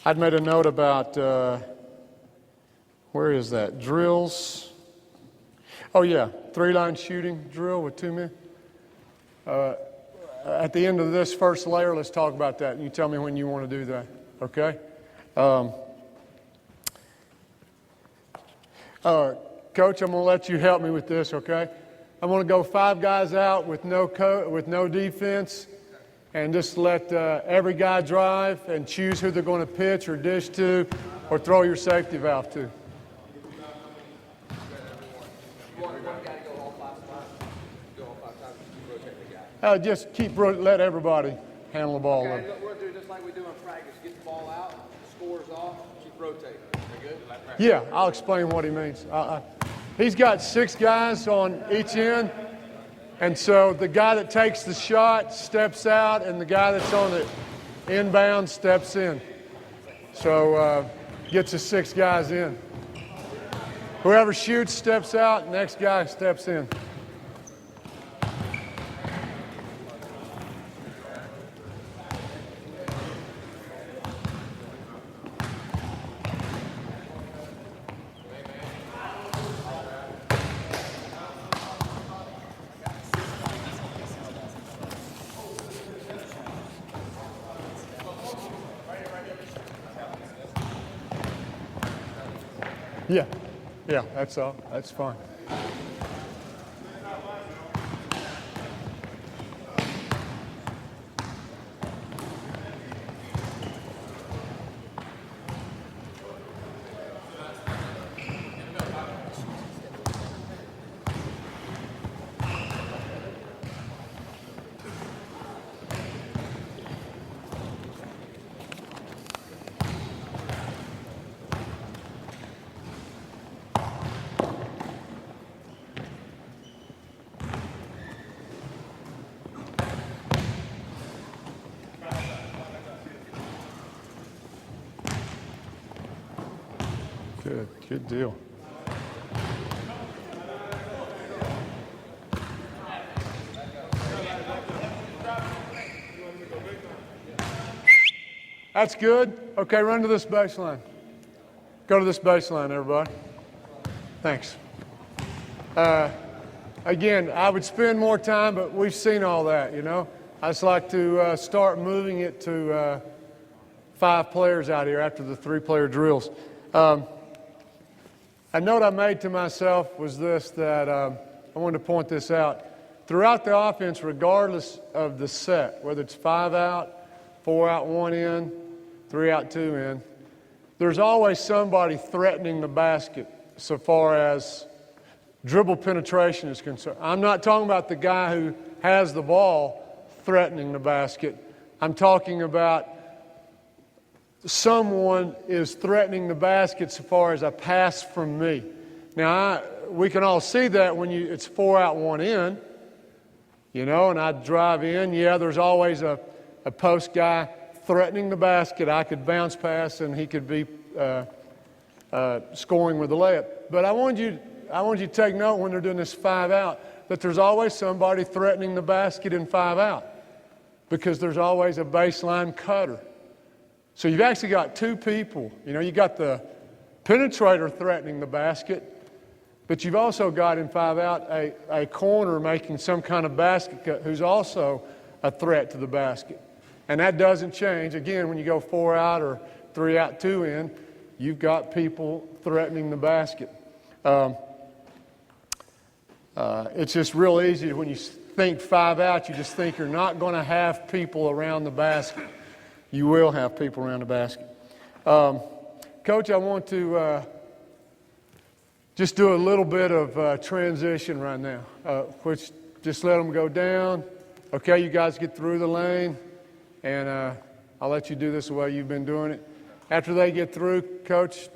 S2: I'd made a note about, where is that? Drills. Oh, yeah, 3-line shooting drill with 2 men. At the end of this first layer, let's talk about that. And you tell me when you want to do that, okay? Coach, I'm going to let you help me with this, okay? I'm going to go 5 guys out with no defense, and just let every guy drive and choose who they're going to pitch or dish to or throw your safety valve to. Just let everybody handle the ball.
S4: Okay, we'll do just like we do in practice. Get the ball out, scores off, keep rotating. You good?
S2: Yeah, I'll explain what he means. He's got 6 guys on each end, and so the guy that takes the shot steps out, and the guy that's on the inbound steps in. So gets the 6 guys in. Whoever shoots steps out, next guy steps in. Yeah, that's all. That's fine. Good deal. That's good. Okay, run to this baseline. Go to this baseline, everybody. Thanks. Again, I would spend more time, but we've seen all that, you know. I just like to start moving it to 5 players out here after the 3-player drills. A note I made to myself was this, that I wanted to point this out. Throughout the offense, regardless of the set, whether it's 5 out, 4 out, 1 in, 3 out, 2 in, there's always somebody threatening the basket so far as dribble penetration is concerned. I'm not talking about the guy who has the ball threatening the basket. I'm talking about someone is threatening the basket so far as a pass from me. Now, we can all see that when it's 4 out, 1 in, you know, and I drive in. Yeah, there's always a post guy threatening the basket. I could bounce pass and he could be scoring with a layup. But I want you to take note when they're doing this 5 out that there's always somebody threatening the basket in 5 out because there's always a baseline cutter. So you've actually got 2 people. You know, you got the penetrator threatening the basket, but you've also got in 5 out a corner making some kind of basket cut who's also a threat to the basket. And that doesn't change. Again, when you go 4 out or 3 out, 2 in, you've got people threatening the basket. It's just real easy when you think 5 out, you just think you're not going to have people around the basket. You will have people around the basket. Coach, I want to just do a little bit of transition right now, which just let them go down. Okay, you guys get through the lane, and I'll let you do this the way you've been doing it. After they get through, Coach,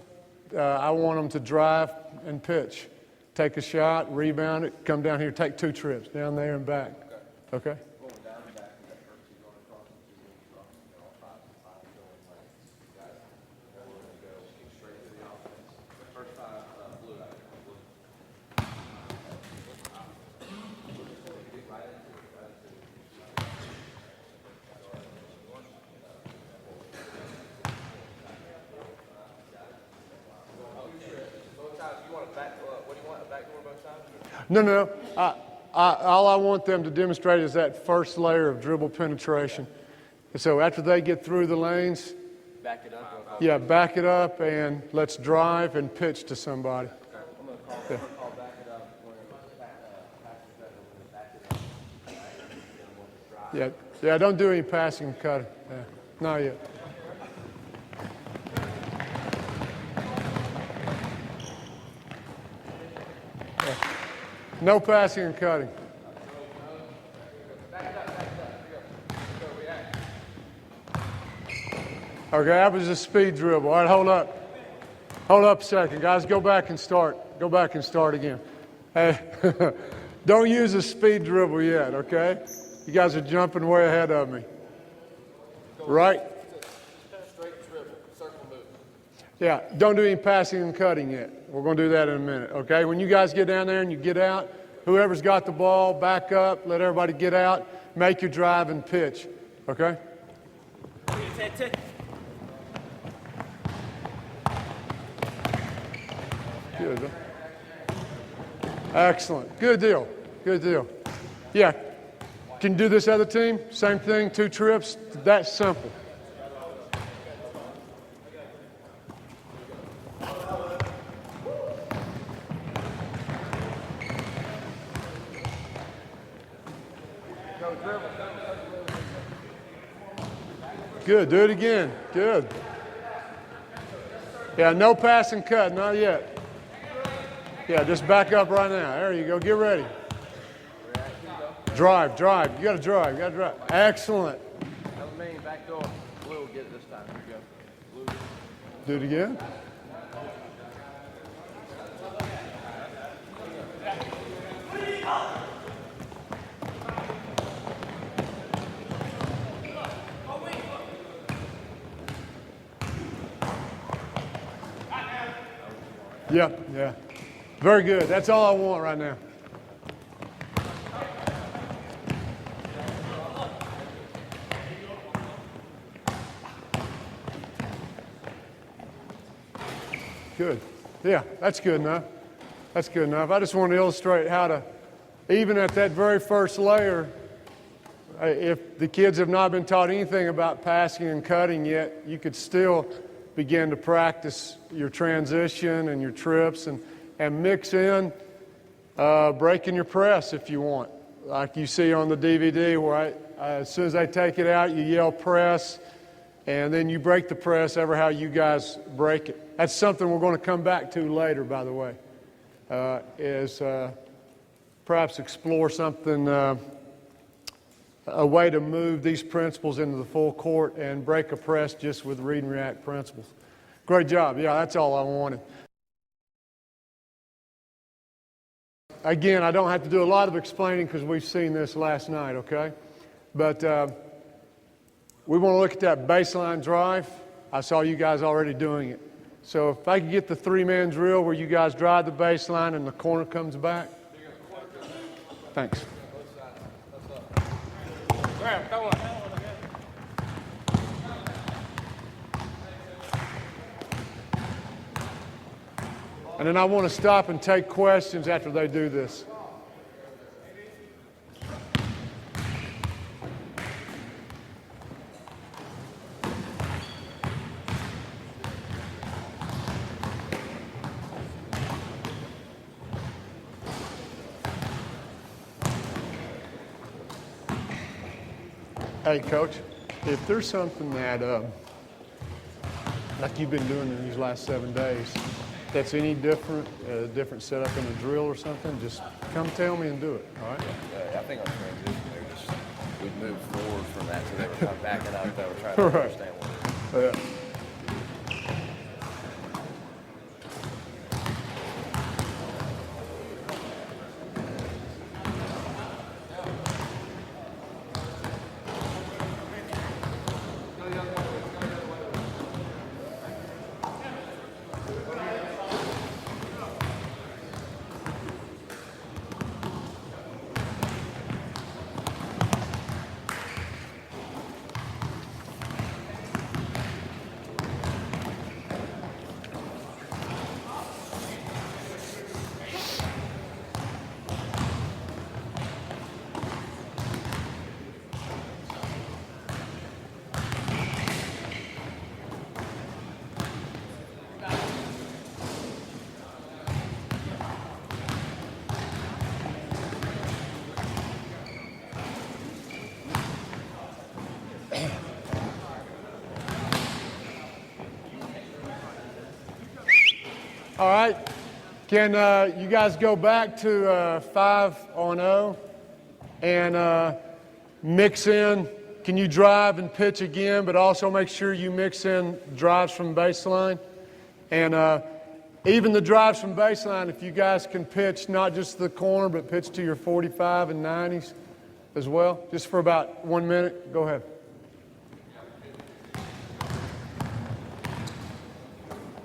S2: I want them to drive and pitch. Take a shot, rebound it, come down here, take 2 trips, down there and back. Okay? No. All I want them to demonstrate is that first layer of dribble penetration. And so after they get through the lanes, back it up. Yeah, back it up and let's drive and pitch to somebody. Okay. I'm going to call back it up. Yeah, don't do any passing and cutting. Yeah, not yet. No passing and cutting. Okay, that was a speed dribble. All right, hold up. Hold up a second. Guys, go back and start. Go back and start again. Hey, don't use a speed dribble yet, okay? You guys are jumping way ahead of me. Right?
S3: Straight dribble, circle move.
S2: Yeah, don't do any passing and cutting yet. We're going to do that in a minute, okay? When you guys get down there and you get out, whoever's got the ball, back up, let everybody get out, make your drive and pitch, okay? Good. Excellent. Good deal. Good deal. Yeah. Can you do this other team? Same thing, 2 trips. That's simple. Good. Do it again. Good. Yeah, no pass and cut. Not yet. Yeah, just back up right now. There you go. Get ready. Drive. You got to drive. Excellent.
S4: Back door. Blue will get it this time. Here we go.
S2: Blue. Do it again. Yeah. Very good. That's all I want right now. Good. Yeah, that's good enough. That's good enough. I just want to illustrate how to, even at that very first layer, if the kids have not been taught anything about passing and cutting yet, you could still begin to practice your transition and your trips and mix in breaking your press if you want. Like you see on the DVD where as soon as they take it out, you yell press, and then you break the press ever how you guys break it. That's something we're going to come back to later, by the way, is perhaps explore something, a way to move these principles into the full court and break a press just with read and react principles. Great job. Yeah, that's all I wanted. Again, I don't have to do a lot of explaining because we've seen this last night, okay? But we want to look at that baseline drive. I saw you guys already doing it. So if I could get the three-man drill where you guys drive the baseline and the corner comes back. Thanks. And then I want to stop and take questions after they do this. Hey, Coach, if there's something that, like you've been doing in these last 7 days, that's any different, different setup in a drill or something, just come tell me and do it, all right?
S4: I think on transition, we moved forward from that, so they were kind of backing up. They were trying to understand what it is.
S2: Yeah. All right. Can you guys go back to 5-on-0 and mix in? Can you drive and pitch again, but also make sure you mix in drives from baseline? And even the drives from baseline, if you guys can pitch not just the corner, but pitch to your 45 and 90s as well, just for about 1 minute. Go ahead.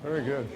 S2: Very good.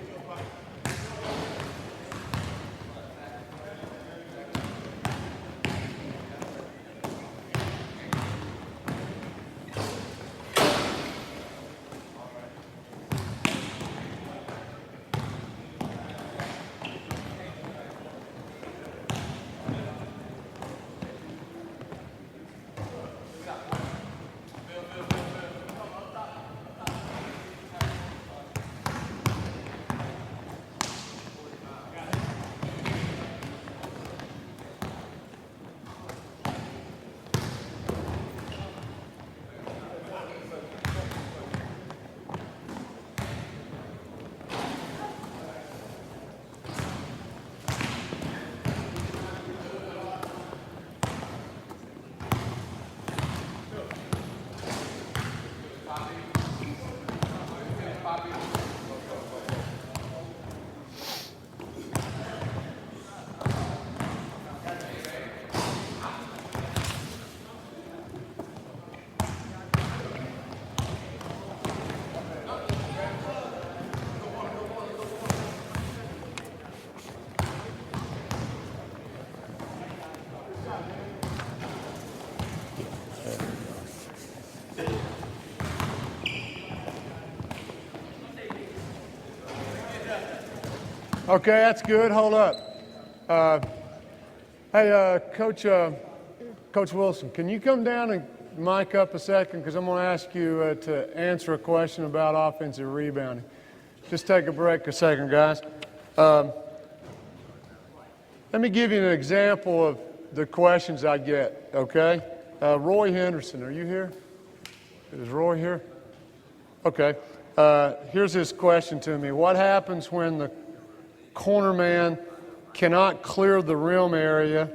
S2: Okay, that's good. Hold up. Hey, Coach Wilson, can you come down and mic up a second? Because I'm going to ask you to answer a question about offensive rebounding. Just take a break a second, guys. Let me give you an example of the questions I get, okay? Roy Henderson, are you here? Is Roy here? Okay. Here's his question to me. What happens when the corner man cannot clear the rim area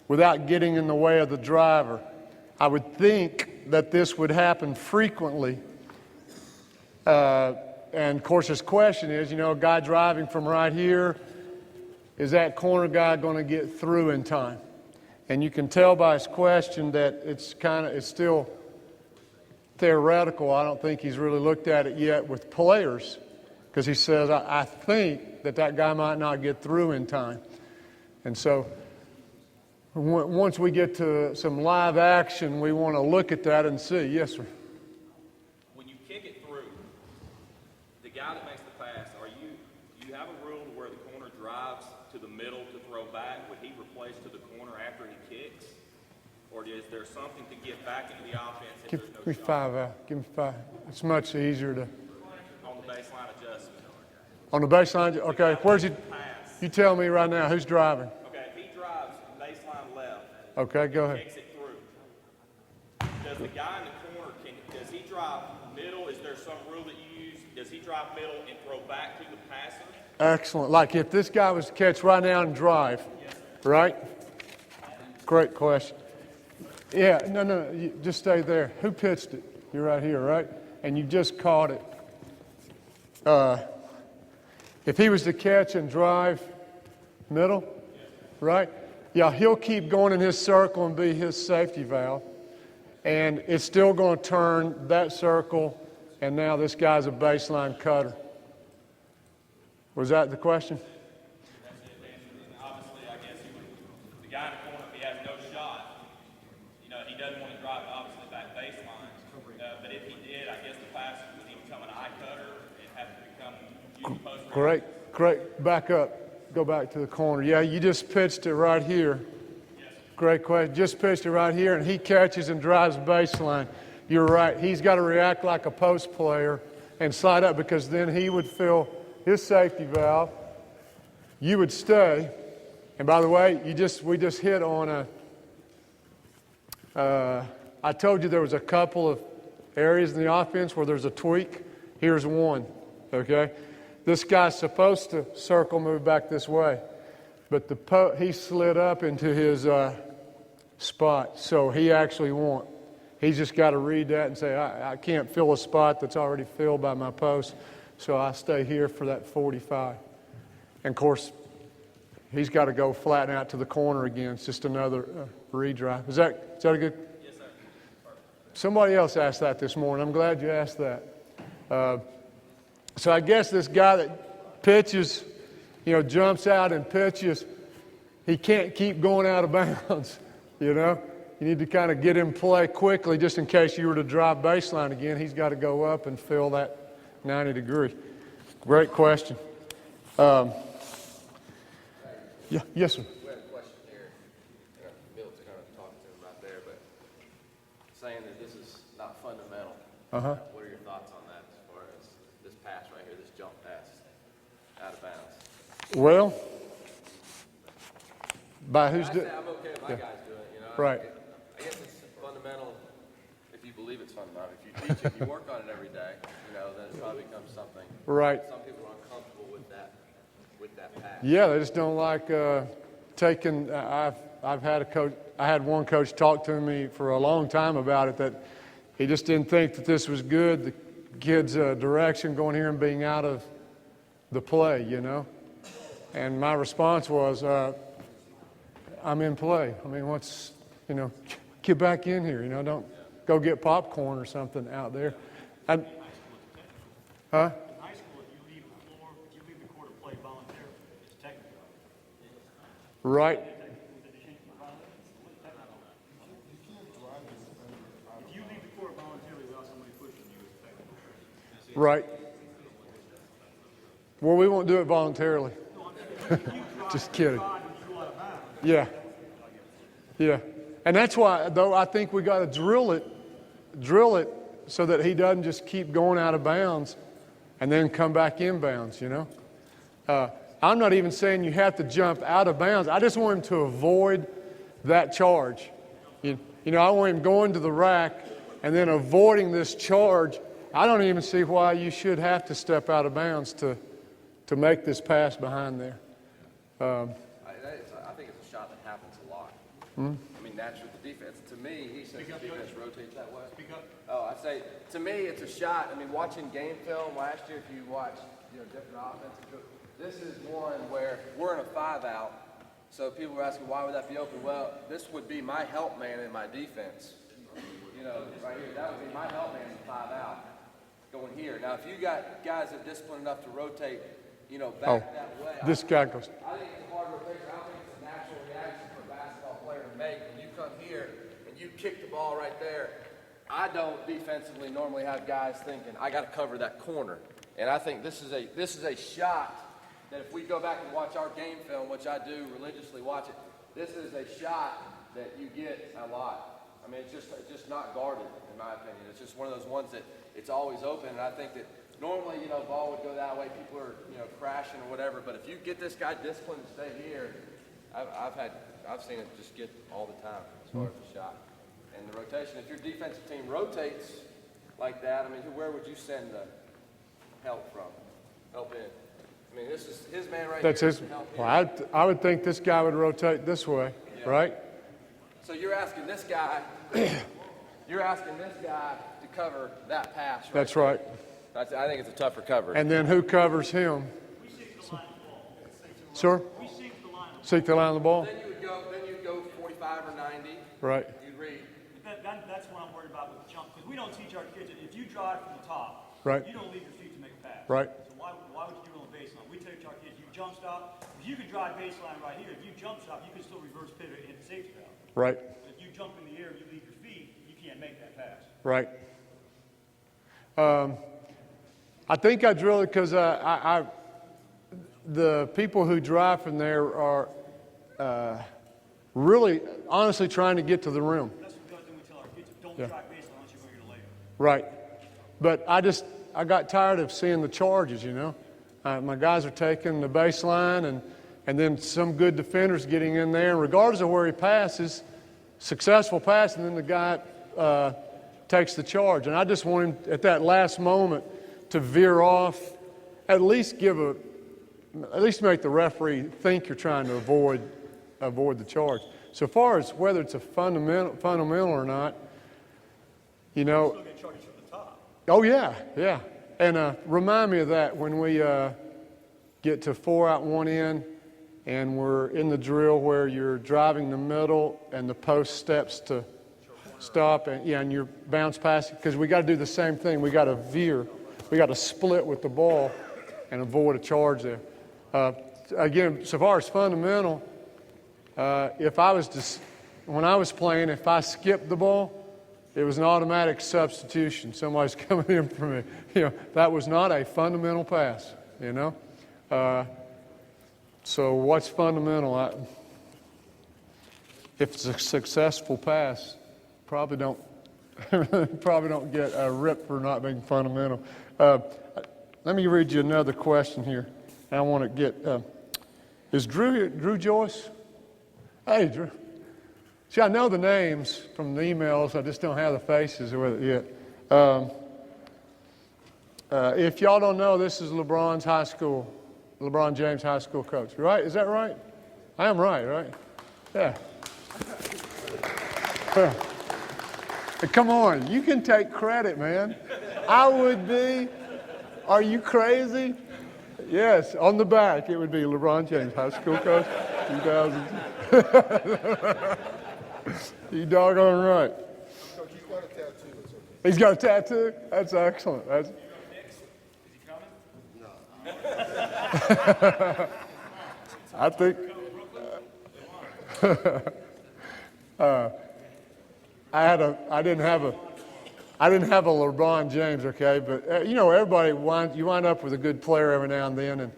S2: without getting in the way of the driver? I would think that this would happen frequently. And, of course, his question is, you know, a guy driving from right here, is that corner guy going to get through in time? And you can tell by his question that it's still theoretical. I don't think he's really looked at it yet with players, because he says, I think that guy might not get through in time. And so once we get to some live action, we want to look at that and see. Yes, sir.
S5: When you kick it through, the guy that makes the pass, do you have a rule where the corner drives to the middle to throw back? Would he replace to the corner after he kicks? Or is there something to get back into the offense if
S2: Give
S5: there's
S2: me
S5: no shot?
S2: 5 out. Give me 5. It's much easier to.
S5: On the baseline adjustment.
S2: On the baseline, okay. Where's he?
S5: Pass.
S2: You tell me right now. Who's driving?
S5: Okay, if he drives baseline left,
S2: Okay, go ahead.
S5: kicks it through, does the guy in the corner, does he drive middle? Is there some rule that you use? Does he drive middle and throw back to the passer?
S2: Excellent. Like if this guy was to catch right now and drive, right? Great question. Yeah, no, you just stay there. Who pitched it? You're right here, right? And you just caught it. If he was to catch and drive middle, right? Yeah, he'll keep going in his circle and be his safety valve. And it's still going to turn that circle, and now this guy's a baseline cutter. Was that the question?
S5: Obviously, I guess the guy in the corner, if he has no shot, you know, he doesn't want to drive obviously back baseline. But if he did, I guess the pass would he become an eye cutter and have to become huge post.
S2: Great. Back up. Go back to the corner. Yeah, you just pitched it right here. Great question. Just pitched it right here, and he catches and drives baseline. You're right. He's got to react like a post player and slide up, because then he would fill his safety valve. You would stay. And by the way, we just hit on I told you there was a couple of areas in the offense where there's a tweak. Here's one, okay? This guy's supposed to circle move back this way, but he slid up into his spot, so he actually won't. He's just got to read that and say, I can't fill a spot that's already filled by my post, so I stay here for that 45. And, of course, he's got to go flatten out to the corner again. It's just another redrive. Is that a good?
S5: Yes, sir.
S2: Somebody else asked that this morning. I'm glad you asked that. So I guess this guy that pitches, jumps out and pitches, he can't keep going out of bounds, You need to kind of get him play quickly just in case you were to drive baseline again. He's got to go up and fill that 90 degree. Great question. Yeah, yes, sir.
S4: We had a question here. Bill's kind of talking to him right there, but saying that this is not fundamental.
S2: Uh-huh.
S4: What are your thoughts on that as far as this pass right here, this jump pass out of bounds?
S2: Well, by who's
S4: I'm okay with my guys doing it,
S2: Right.
S4: I guess it's fundamental if you believe it's fundamental. If you teach it, you work on it every day, then it probably becomes something.
S2: Right.
S4: Some people are uncomfortable with that pass.
S2: Yeah, they just don't like taking. I've had a coach. I had one coach talk to me for a long time about it, that he just didn't think that this was good. The kid's direction going here and being out of the play, And my response was, I'm in play. I mean, get back in here. Don't go get popcorn or something out there. Huh?
S6: In high school, if you leave the court to play voluntarily, it's technical.
S2: Right.
S6: If you leave the court voluntarily without somebody pushing you, it's technical.
S2: Right. Well, we won't do it voluntarily. Just kidding. Yeah. Yeah. And that's why, though, I think we got to drill it so that he doesn't just keep going out of bounds and then come back in bounds, you know. I'm not even saying you have to jump out of bounds. I just want him to avoid that charge. You know, I want him going to the rack and then avoiding this charge. I don't even see why you should have to step out of bounds to make this pass behind there.
S4: I think it's a shot that happens a lot. I mean, naturally, the defense, to me, he says the defense rotates that way.
S6: Speak up.
S4: Oh, I say, to me, it's a shot. I mean, watching game film last year, if you watch, different offenses, this is one where we're in a 5-out. So people were asking, why would that be open? Well, this would be my help man in my defense. You know, right here, that would be my help man in 5-out going here. Now, if you got guys that are disciplined enough to rotate, back that way.
S2: This guy goes.
S4: I think it's a hard rotation. I don't think it's a natural reaction for a basketball player to make. When you come here and you kick the ball right there, I don't defensively normally have guys thinking, I got to cover that corner. And I think this is a shot that if we go back and watch our game film, which I do religiously watch it, this is a shot that you get a lot. I mean, it's just not guarded, in my opinion. It's just one of those ones that it's always open, and I think that normally, ball would go that way, people are, crashing or whatever, but if you get this guy disciplined to stay here, I've seen it just get all the time as far as the shot. And the rotation, if your defensive team rotates like that, I mean, where would you send the help from? Help in. I mean, this is his man right
S2: That's
S4: here.
S2: his. Well, I would think this guy would rotate this way, right?
S4: So you're asking this guy, to cover that pass, right?
S2: That's right.
S4: I think it's a tough recovery.
S2: And then who covers him?
S6: We seek the line of the ball.
S2: Sir?
S6: We seek the line of the ball.
S2: Seek the line of the ball?
S4: Then you'd go 45 or 90.
S2: Right.
S4: You'd read.
S6: That's what I'm worried about with the jump, because we don't teach our kids that if you drive from the top,
S2: Right.
S6: you don't leave your feet to make a pass.
S2: Right.
S6: So why would you do it on the baseline? We teach our kids, you jump stop. If you can drive baseline right here, if you jump stop, you can still reverse pivot and hit the safety valve.
S2: Right.
S6: But if you jump in the air and you leave your feet, you can't make that pass.
S2: Right. I think I drilled it because the people who drive from there are really, honestly trying to get to the rim.
S6: That's the other thing we tell our kids, don't drive baseline unless you're going to get a layup.
S2: Right. But I got tired of seeing the charges, my guys are taking the baseline and then some good defenders getting in there. And regardless of where he passes, successful pass, and then the guy takes the charge. And I just want him at that last moment to veer off, at least make the referee think you're trying to avoid the charge. So far as whether it's a fundamental or not,
S6: Still get charges from the top.
S2: Oh yeah. And remind me of that when we get to 4 out, 1 in, and we're in the drill where you're driving the middle and the post steps to stop, and you're bounce passing, because we got to do the same thing. We got to veer. We got to split with the ball and avoid a charge there. Again, so far as fundamental, when I was playing, if I skipped the ball, it was an automatic substitution. Somebody's coming in for me. That was not a fundamental pass, So what's fundamental? If it's a successful pass, probably don't get a rip for not being fundamental. Let me read you another question here. I want to get, is Drew here? Drew Joyce? Hey, Drew. See, I know the names from the emails. I just don't have the faces with it yet. If y'all don't know, this is LeBron James High School coach. Right? Is that right? I am right? Yeah. Come on, you can take credit, man. I would be. Are you crazy? Yes, on the back it would be LeBron James High School coach, 2000. You doggone right.
S3: Coach, he's got a tattoo. It's okay.
S2: He's got a tattoo? That's excellent.
S6: Is he coming?
S2: I think. I didn't have a LeBron James, okay, but everybody you wind up with a good player every now and then, and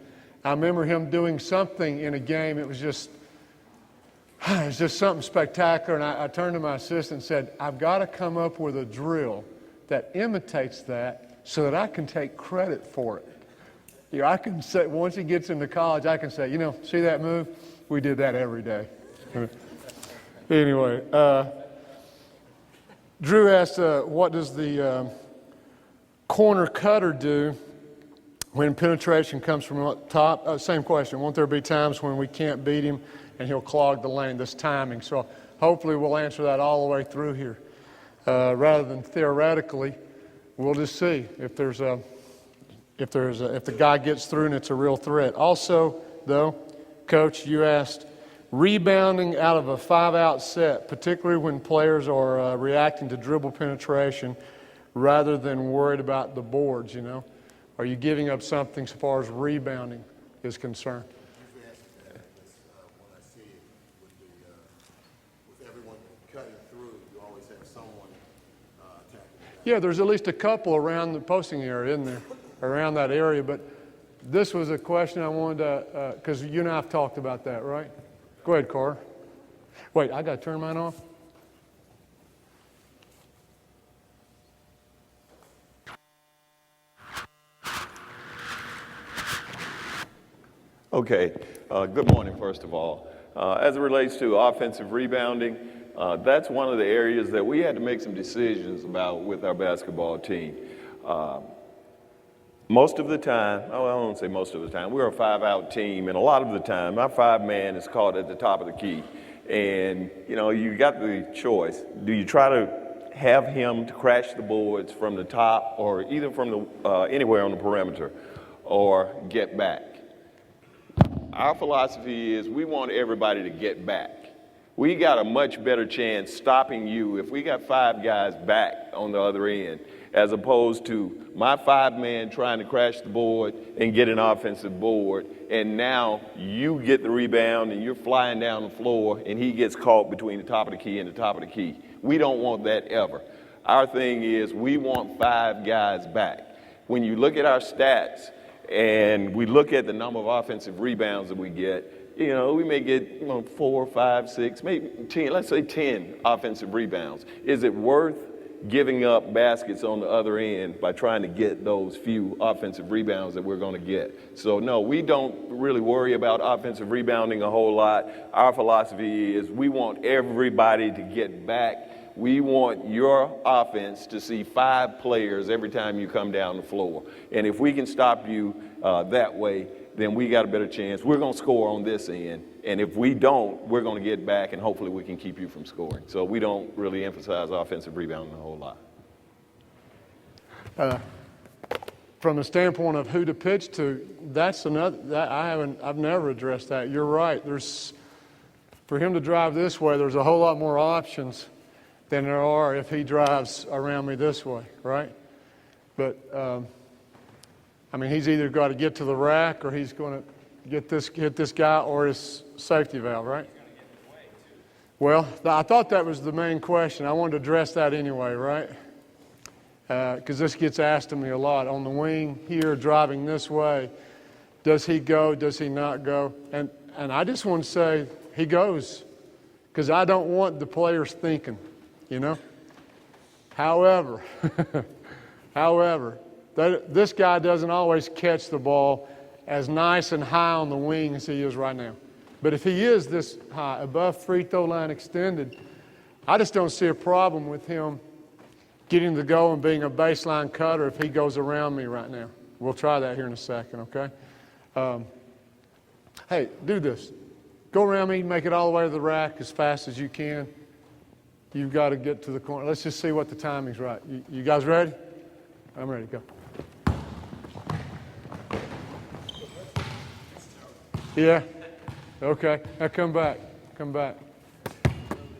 S2: I remember him doing something in a game. It was just It's just something spectacular. And I turned to my assistant and said, I've got to come up with a drill that imitates that so that I can take credit for it. You know, I can say, once he gets into college, I can say, you know, see that move? We did that every day. Anyway, Drew asked, what does the corner cutter do when penetration comes from up top? Same question. Won't there be times when we can't beat him and he'll clog the lane, this timing? So hopefully we'll answer that all the way through here. Rather than theoretically, we'll just see if the guy gets through and it's a real threat. Also, though, Coach, you asked, rebounding out of a 5-out set, particularly when players are reacting to dribble penetration rather than worried about the boards, you know. Are you giving up something as far as rebounding is concerned?
S3: When I see it with everyone cutting through, you always have someone attacking.
S2: Yeah, there's at least a couple around the posting area, isn't there? Around that area, but this was a question I wanted to, because you and I have talked about that, right? Go ahead, Carter. Wait, I got to turn mine off?
S7: Okay, good morning, first of all. As it relates to offensive rebounding, that's one of the areas that we had to make some decisions about with our basketball team. Most of the time, I won't say most of the time, we're a 5-out team, and a lot of the time, our 5-man is caught at the top of the key. And, you know, you got the choice. Do you try to have him to crash the boards from the top or either from the anywhere on the perimeter or get back? Our philosophy is we want everybody to get back. We got a much better chance stopping you if we got 5 guys back on the other end, as opposed to my 5-man trying to crash the board and get an offensive board, and now you get the rebound and you're flying down the floor and he gets caught between the top of the key and the top of the key. We don't want that ever. Our thing is we want 5 guys back. When you look at our stats and we look at the number of offensive rebounds that we get, you know, we may get 4, 5, 6, maybe 10, let's say 10 offensive rebounds. Is it worth giving up baskets on the other end by trying to get those few offensive rebounds that we're going to get? So, no, we don't really worry about offensive rebounding a whole lot. Our philosophy is we want everybody to get back. We want your offense to see 5 players every time you come down the floor. And if we can stop you that way, then we got a better chance. We're going to score on this end. And if we don't, we're going to get back, and hopefully we can keep you from scoring. So we don't really emphasize offensive rebounding a whole lot.
S2: From the standpoint of who to pitch to, that's another. I've never addressed that. You're right. For him to drive this way, there's a whole lot more options than there are if he drives around me this way, right? But I mean, he's either got to get to the rack or he's going to hit this guy or his safety valve, right? Well, I thought that was the main question. I wanted to address that anyway, right? Because this gets asked to me a lot. On the wing here, driving this way, does he go, does he not go? And I just want to say he goes, because I don't want the players thinking, you know? However, this guy doesn't always catch the ball as nice and high on the wing as he is right now. But if he is this high, above free throw line extended, I just don't see a problem with him getting the goal and being a baseline cutter if he goes around me right now. We'll try that here in a second, okay? Hey, do this. Go around me, make it all the way to the rack as fast as you can. You've got to get to the corner. Let's just see what the timing's right. You guys ready? I'm ready to go. Yeah? Okay. Now come back. Come back.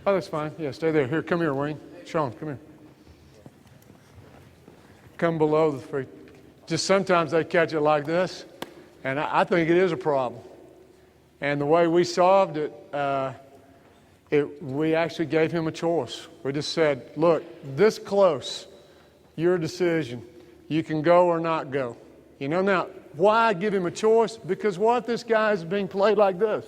S2: Oh, that's fine. Yeah, stay there. Here, come here, Wayne. Sean, come here. Come below the free. Just sometimes they catch it like this, and I think it is a problem. And the way we solved it, we actually gave him a choice. We just said, look, this close, your decision. You can go or not go. You know, now, why give him a choice? Because what if this guy is being played like this?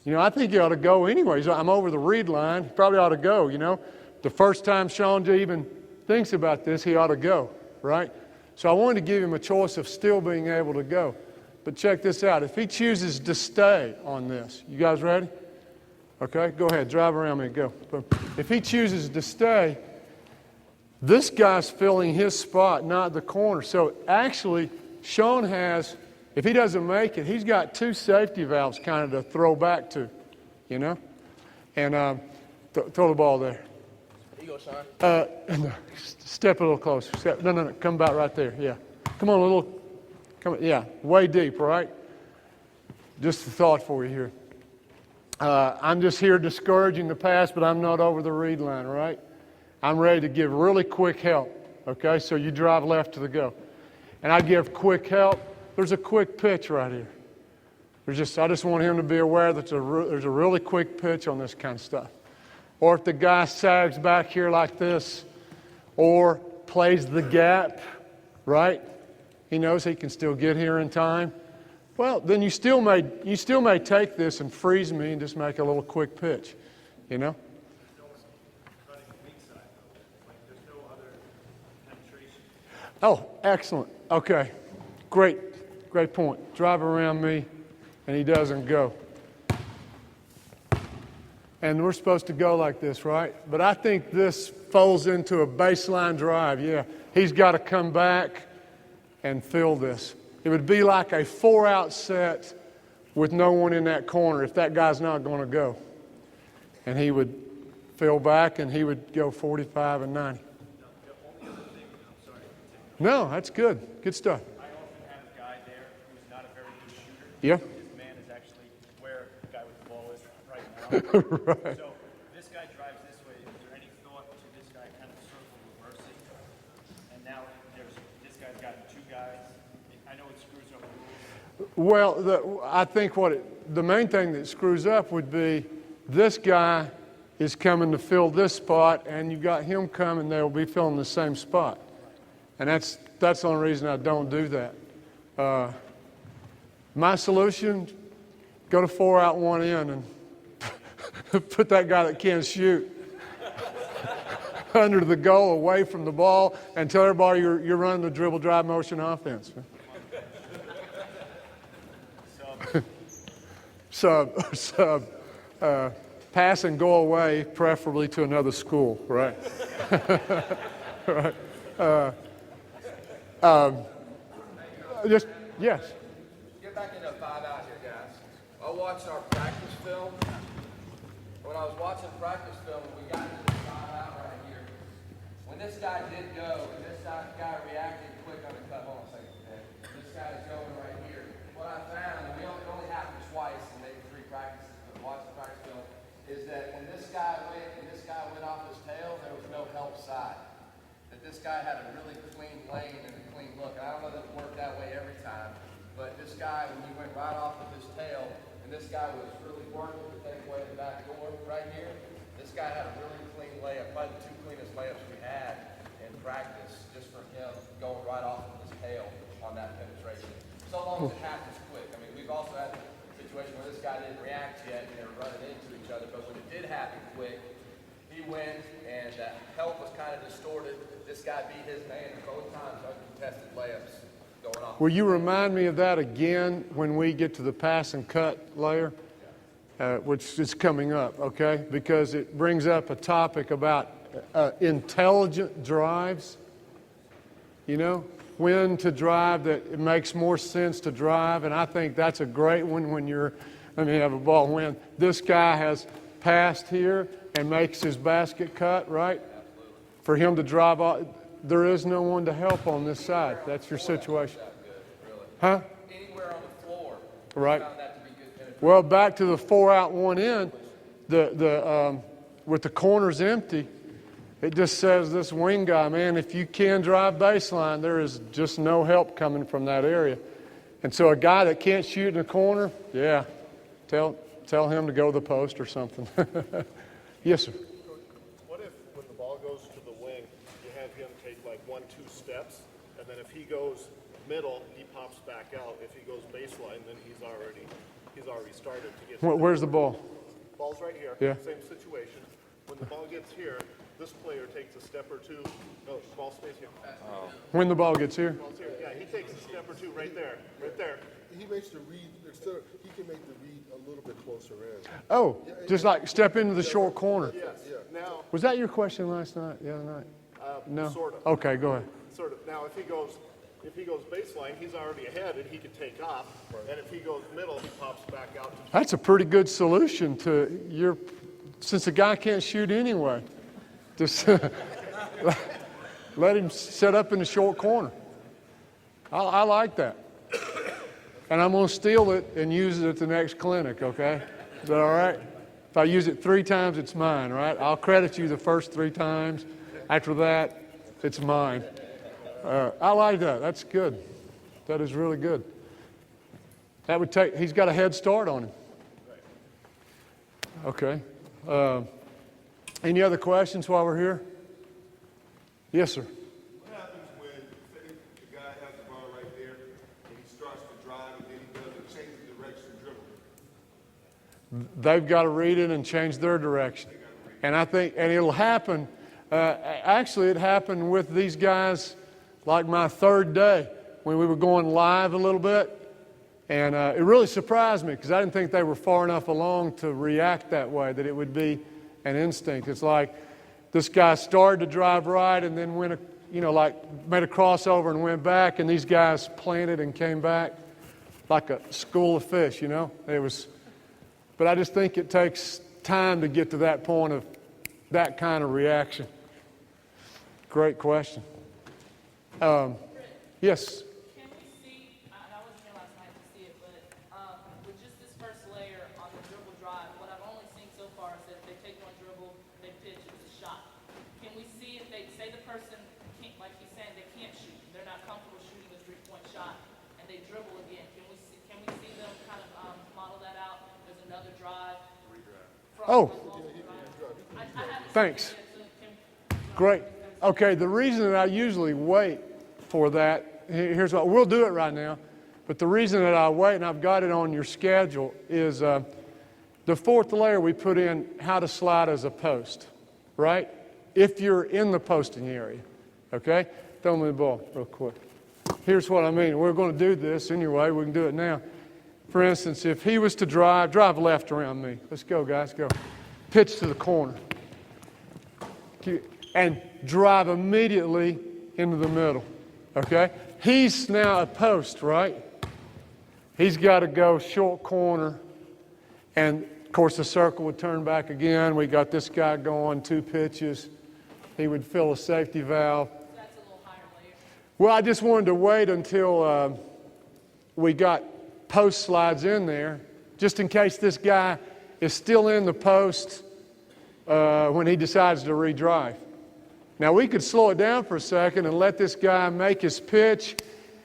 S2: You know, I think he ought to go anyways. I'm over the read line. He probably ought to go, you know. The first time Sean even thinks about this, he ought to go, right? So I wanted to give him a choice of still being able to go. But check this out. If he chooses to stay on this, you guys ready? Okay, go ahead. Drive around me and go. If he chooses to stay, this guy's filling his spot, not the corner. So actually, Sean has, if he doesn't make it, he's got two safety valves kind of to throw back to, you know? And throw the ball there.
S8: Here you go, Sean.
S2: No, step a little closer. No. Come about right there. Yeah. Come on, a little. Come. Yeah. Way deep, right? Just a thought for you here. I'm just here discouraging the pass, but I'm not over the read line, right? I'm ready to give really quick help. Okay, so you drive left to the go, and I give quick help. There's a quick pitch right here. I just want him to be aware that there's a really quick pitch on this kind of stuff. Or if the guy sags back here like this, or plays the gap, right? He knows he can still get here in time. Well, then you still may take this and freeze me and just make a little quick pitch, you know? Oh, excellent. Okay, great point. Drive around me, and he doesn't go. And we're supposed to go like this, right? But I think this folds into a baseline drive. Yeah, he's got to come back and fill this. It would be like a 4-out set with no one in that corner if that guy's not going to go. And he would fill back, and he would go 45 and 90. No, that's good. Good stuff.
S6: I often have a guy there who's not a very good shooter.
S2: Yeah.
S6: His man is actually where the guy with the ball is right now.
S2: Right.
S6: So this guy drives this way. Is there any thought to this guy kind of circle reversing? And now this guy's got two guys. I know it screws up the rules.
S2: Well, I think the main thing that screws up would be this guy is coming to fill this spot, and you got him coming, they'll be filling the same spot. And that's the only reason I don't do that. My solution, go to 4-out, 1 in, and put that guy that can't shoot under the goal, away from the ball, and tell everybody you're running the dribble drive motion offense. Sub. Pass and go away, preferably to another school, right? Right. Yes.
S8: Get back into a 5-out here, guys. I watched our practice film. When I was watching practice film, we got into the 5-out right here. When this guy did go, and this guy reacted quick on the cut. Hold on a second, Dad. This guy is going right here. What I found, and it only happened twice in maybe 3 practices, but watching practice film, is that when this guy went off his tail, there was no help side. That this guy had a really clean lane and a clean look. And I don't know that it worked that way every time, but this guy, when he went right off of his tail, and this guy was really working to take away the back door right here, this guy had a really clean layup, probably the 2 cleanest layups we had in practice, just for him going right off of his tail on that penetration. So long as it happens quick. I mean, we've also had a situation where this guy didn't react yet, and they were running into each other, but when it did happen quick, he went, and help was kind of distorted. This guy beat his man both times, uncontested layups going off.
S2: Will you remind me of that again when we get to the pass and cut layer, which is coming up, okay? Because it brings up a topic about intelligent drives, you know, when to drive, that it makes more sense to drive, and I think that's a great one when have a ball when this guy has passed here and makes his basket cut, right? For him to drive off, there is no one to help on this side. That's your situation. Huh?
S8: Anywhere on the floor.
S2: Right.
S8: Found that to be good penetration.
S2: Well, back to the 4-out, 1 in, with the corners empty, it just says this wing guy, man, if you can drive baseline, there is just no help coming from that area. And so a guy that can't shoot in the corner, yeah, tell him to go to the post or something. Yes, sir.
S3: What if when the ball goes to the wing, you have him take like 1-2 steps, and then if he goes middle, he pops back out. If he goes baseline, then he's already he's already started to get.
S2: Where's the ball?
S3: Ball's right here.
S2: Yeah.
S3: Same situation. When the ball gets here, this player takes a step or two. No, ball stays here.
S2: When the ball gets here?
S3: Ball's here. Yeah, he takes a step or two right there. Right there.
S9: He makes the read, instead of, he can make the read a little bit closer in.
S2: Oh, just like step into the short corner.
S3: Yes. Now,
S2: Was that your question last night, the other night? No?
S3: sort of.
S2: Okay, go ahead.
S3: Sort of. Now, if he goes baseline, he's already ahead and he can take off. And if he goes middle, he pops back out.
S2: That's a pretty good solution to your, since the guy can't shoot anyway. Just let him set up in the short corner. I like that. And I'm going to steal it and use it at the next clinic, okay? Is that all right? If I use it 3 times, it's mine, right? I'll credit you the first 3 times. After that, it's mine. I like that. That's good. That is really good. That would take, he's got a head start on him. Okay. Any other questions while we're here? Yes, sir.
S9: What happens when, say, the guy has the ball right there, and he starts to drive, and then he doesn't change the direction of dribble?
S2: They've got to read it and change their direction. And I think, and it'll happen, actually it happened with these guys like my 3rd day when we were going live a little bit. And it really surprised me because I didn't think they were far enough along to react that way, that it would be an instinct. It's like this guy started to drive right and then went, like made a crossover and went back, and these guys planted and came back like a school of fish, It was, but I just think it takes time to get to that point of that kind of reaction. Great question. Yes.
S10: Can we see, and I wasn't here last night to see it, but with just this first layer on the dribble drive, what I've only seen so far is that they take one dribble, they pitch, it's a shot. Can we see if they, say the person, can't, like he's saying, they can't shoot, they're not comfortable shooting a 3-point shot, and they dribble again, can we see them kind of model that out? There's another drive.
S2: Oh.
S10: I haven't
S2: Thanks.
S10: seen it yet, so
S2: Great. Okay, the reason that I usually wait for that, here's what, we'll do it right now, but the reason that I wait, and I've got it on your schedule, is the 4th layer we put in how to slide as a post, right? If you're in the posting area, okay? Throw me the ball real quick. Here's what I mean. We're going to do this anyway. We can do it now. For instance, if he was to drive left around me. Let's go, guys, go. Pitch to the corner. And drive immediately into the middle, okay? He's now a post, right? He's got to go short corner, and of course the circle would turn back again. We got this guy going 2 pitches. He would fill a safety valve.
S10: that's a little higher layer.
S2: Well, I just wanted to wait until we got post slides in there, just in case this guy is still in the post when he decides to redrive. Now, we could slow it down for a second and let this guy make his pitch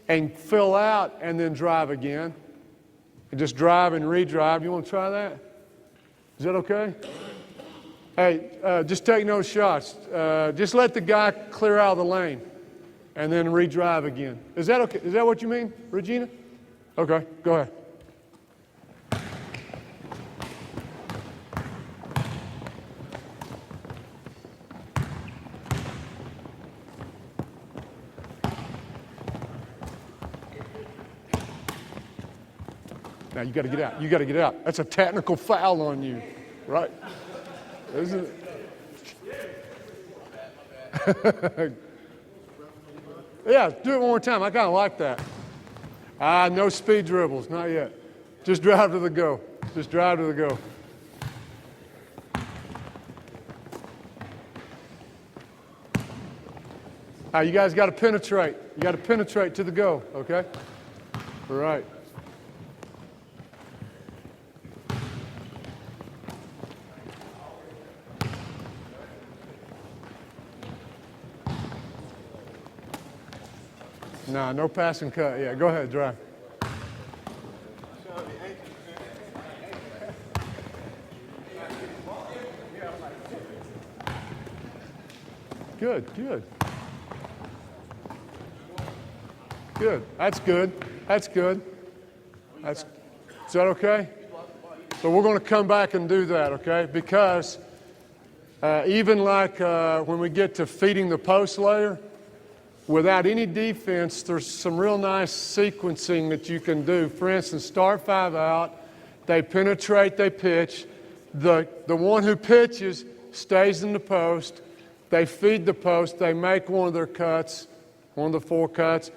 S2: and fill out and then drive again. And just drive and redrive. You want to try that? Is that okay? Hey, just take no shots. Just let the guy clear out of the lane and then redrive again. Is that okay? Is that what you mean, Regina? Okay, go ahead. Now you got to get out. You got to get out. That's a technical foul on you, right? Isn't it? Yeah, do it one more time. I kind of like that. No speed dribbles, not yet. Just drive to the go. Just drive to the go. You guys got to penetrate. You got to penetrate to the go, okay? All right. No, no pass and cut. Yeah, go ahead, drive. Good, good. Good. That's good. That's good. Is that okay? So we're going to come back and do that, okay? Because even like when we get to feeding the post layer, without any defense, there's some real nice sequencing that you can do. For instance, start 5 out, they penetrate, they pitch. The one who pitches stays in the post. They feed the post. They make one of their cuts, one of the 4 cuts.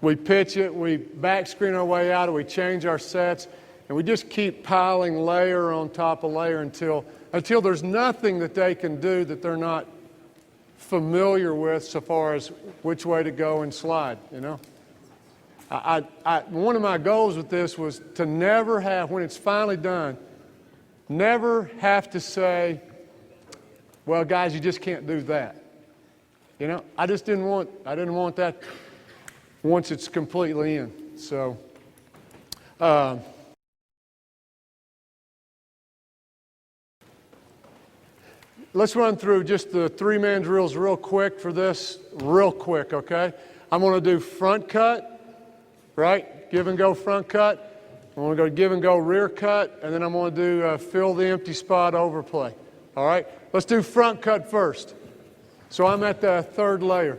S2: We pitch it. We back screen our way out, or we change our sets. And we just keep piling layer on top of layer until there's nothing that they can do that they're not familiar with so far as which way to go and slide, you know. One of my goals with this was to never have, when it's finally done, never have to say, well, guys, you just can't do that. You know, I didn't want that once it's completely in. So, let's run through just the 3-man drills real quick for this, real quick, okay? I'm going to do front cut, right? Give and go front cut. I'm going to go give and go rear cut, and then I'm going to do fill the empty spot overplay. All right? Let's do front cut first. So I'm at the 3rd layer.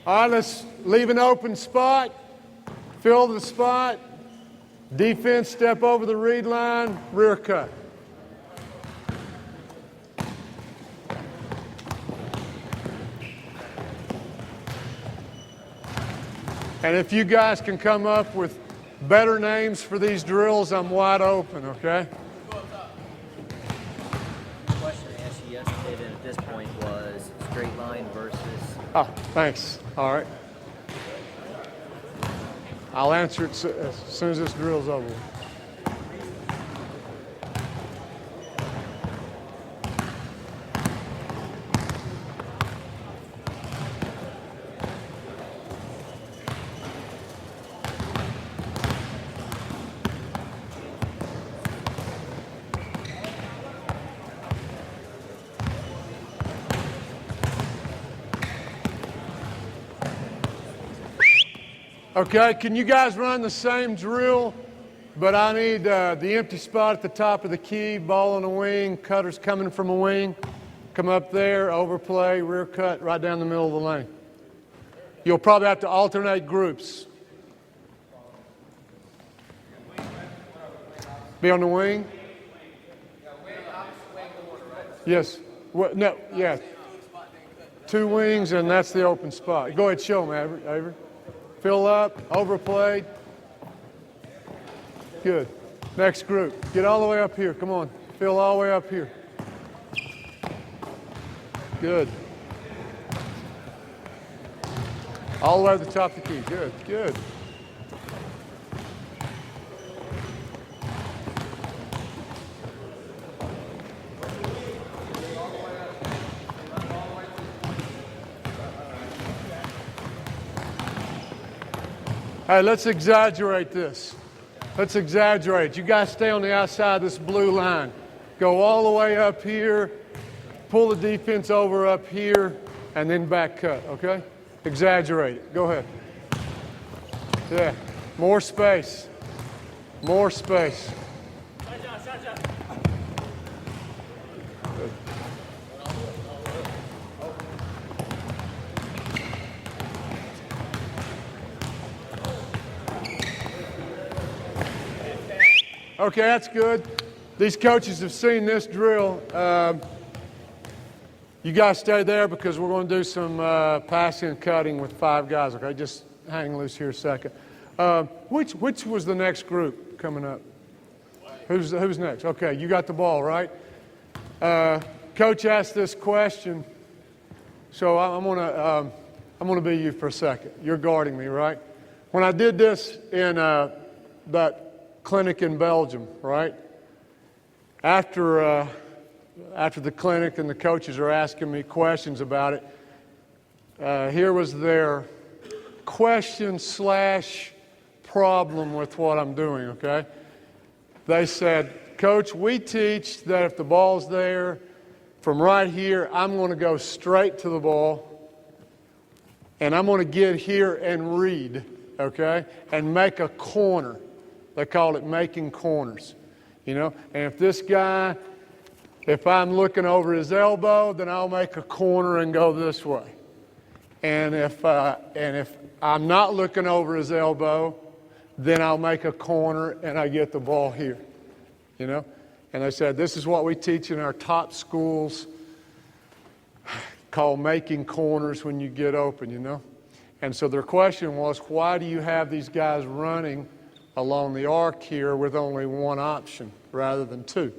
S2: All right, let's leave an open spot, fill the spot, defense step over the read line, rear cut. And if you guys can come up with better names for these drills, I'm wide open, okay?
S11: The question I asked you yesterday then at this point was straight line versus...
S2: Oh, thanks. All right. I'll answer it as soon as this drill's over. Okay, can you guys run the same drill, but I need the empty spot at the top of the key, ball on the wing, cutters coming from a wing, come up there, overplay, rear cut, right down the middle of the lane. You'll probably have to alternate groups. Be on the wing? Yes. What, no, yeah. 2 wings, and that's the open spot. Go ahead, show them, Avery. Fill up, overplayed. Good. Next group. Get all the way up here. Come on. Fill all the way up here. Good. All the way to the top of the key. Good, good. Hey, let's exaggerate this. Let's exaggerate. You guys stay on the outside of this blue line. Go all the way up here, pull the defense over up here, and then back cut, okay? Exaggerate it. Go ahead. Yeah. More space. More space. Okay, that's good. These coaches have seen this drill. You guys stay there because we're going to do some passing and cutting with 5 guys, okay? Just hang loose here a second. Which was the next group coming up? Who's next? Okay, you got the ball, right? Coach asked this question, so I'm going to I'm going to be you for a second. You're guarding me, right? When I did this in that clinic in Belgium, right? After the clinic and the coaches are asking me questions about it, here was their question / problem with what I'm doing, okay? They said, Coach, we teach that if the ball's there, from right here, I'm going to go straight to the ball, and I'm going to get here and read, okay, and make a corner. They call it making corners, you know. And if this guy, if I'm looking over his elbow, then I'll make a corner and go this way. And if I'm not looking over his elbow, then I'll make a corner and I get the ball here, you know. And they said, this is what we teach in our top schools, called making corners when you get open, you know. And so their question was, why do you have these guys running along the arc here with only one option rather than two?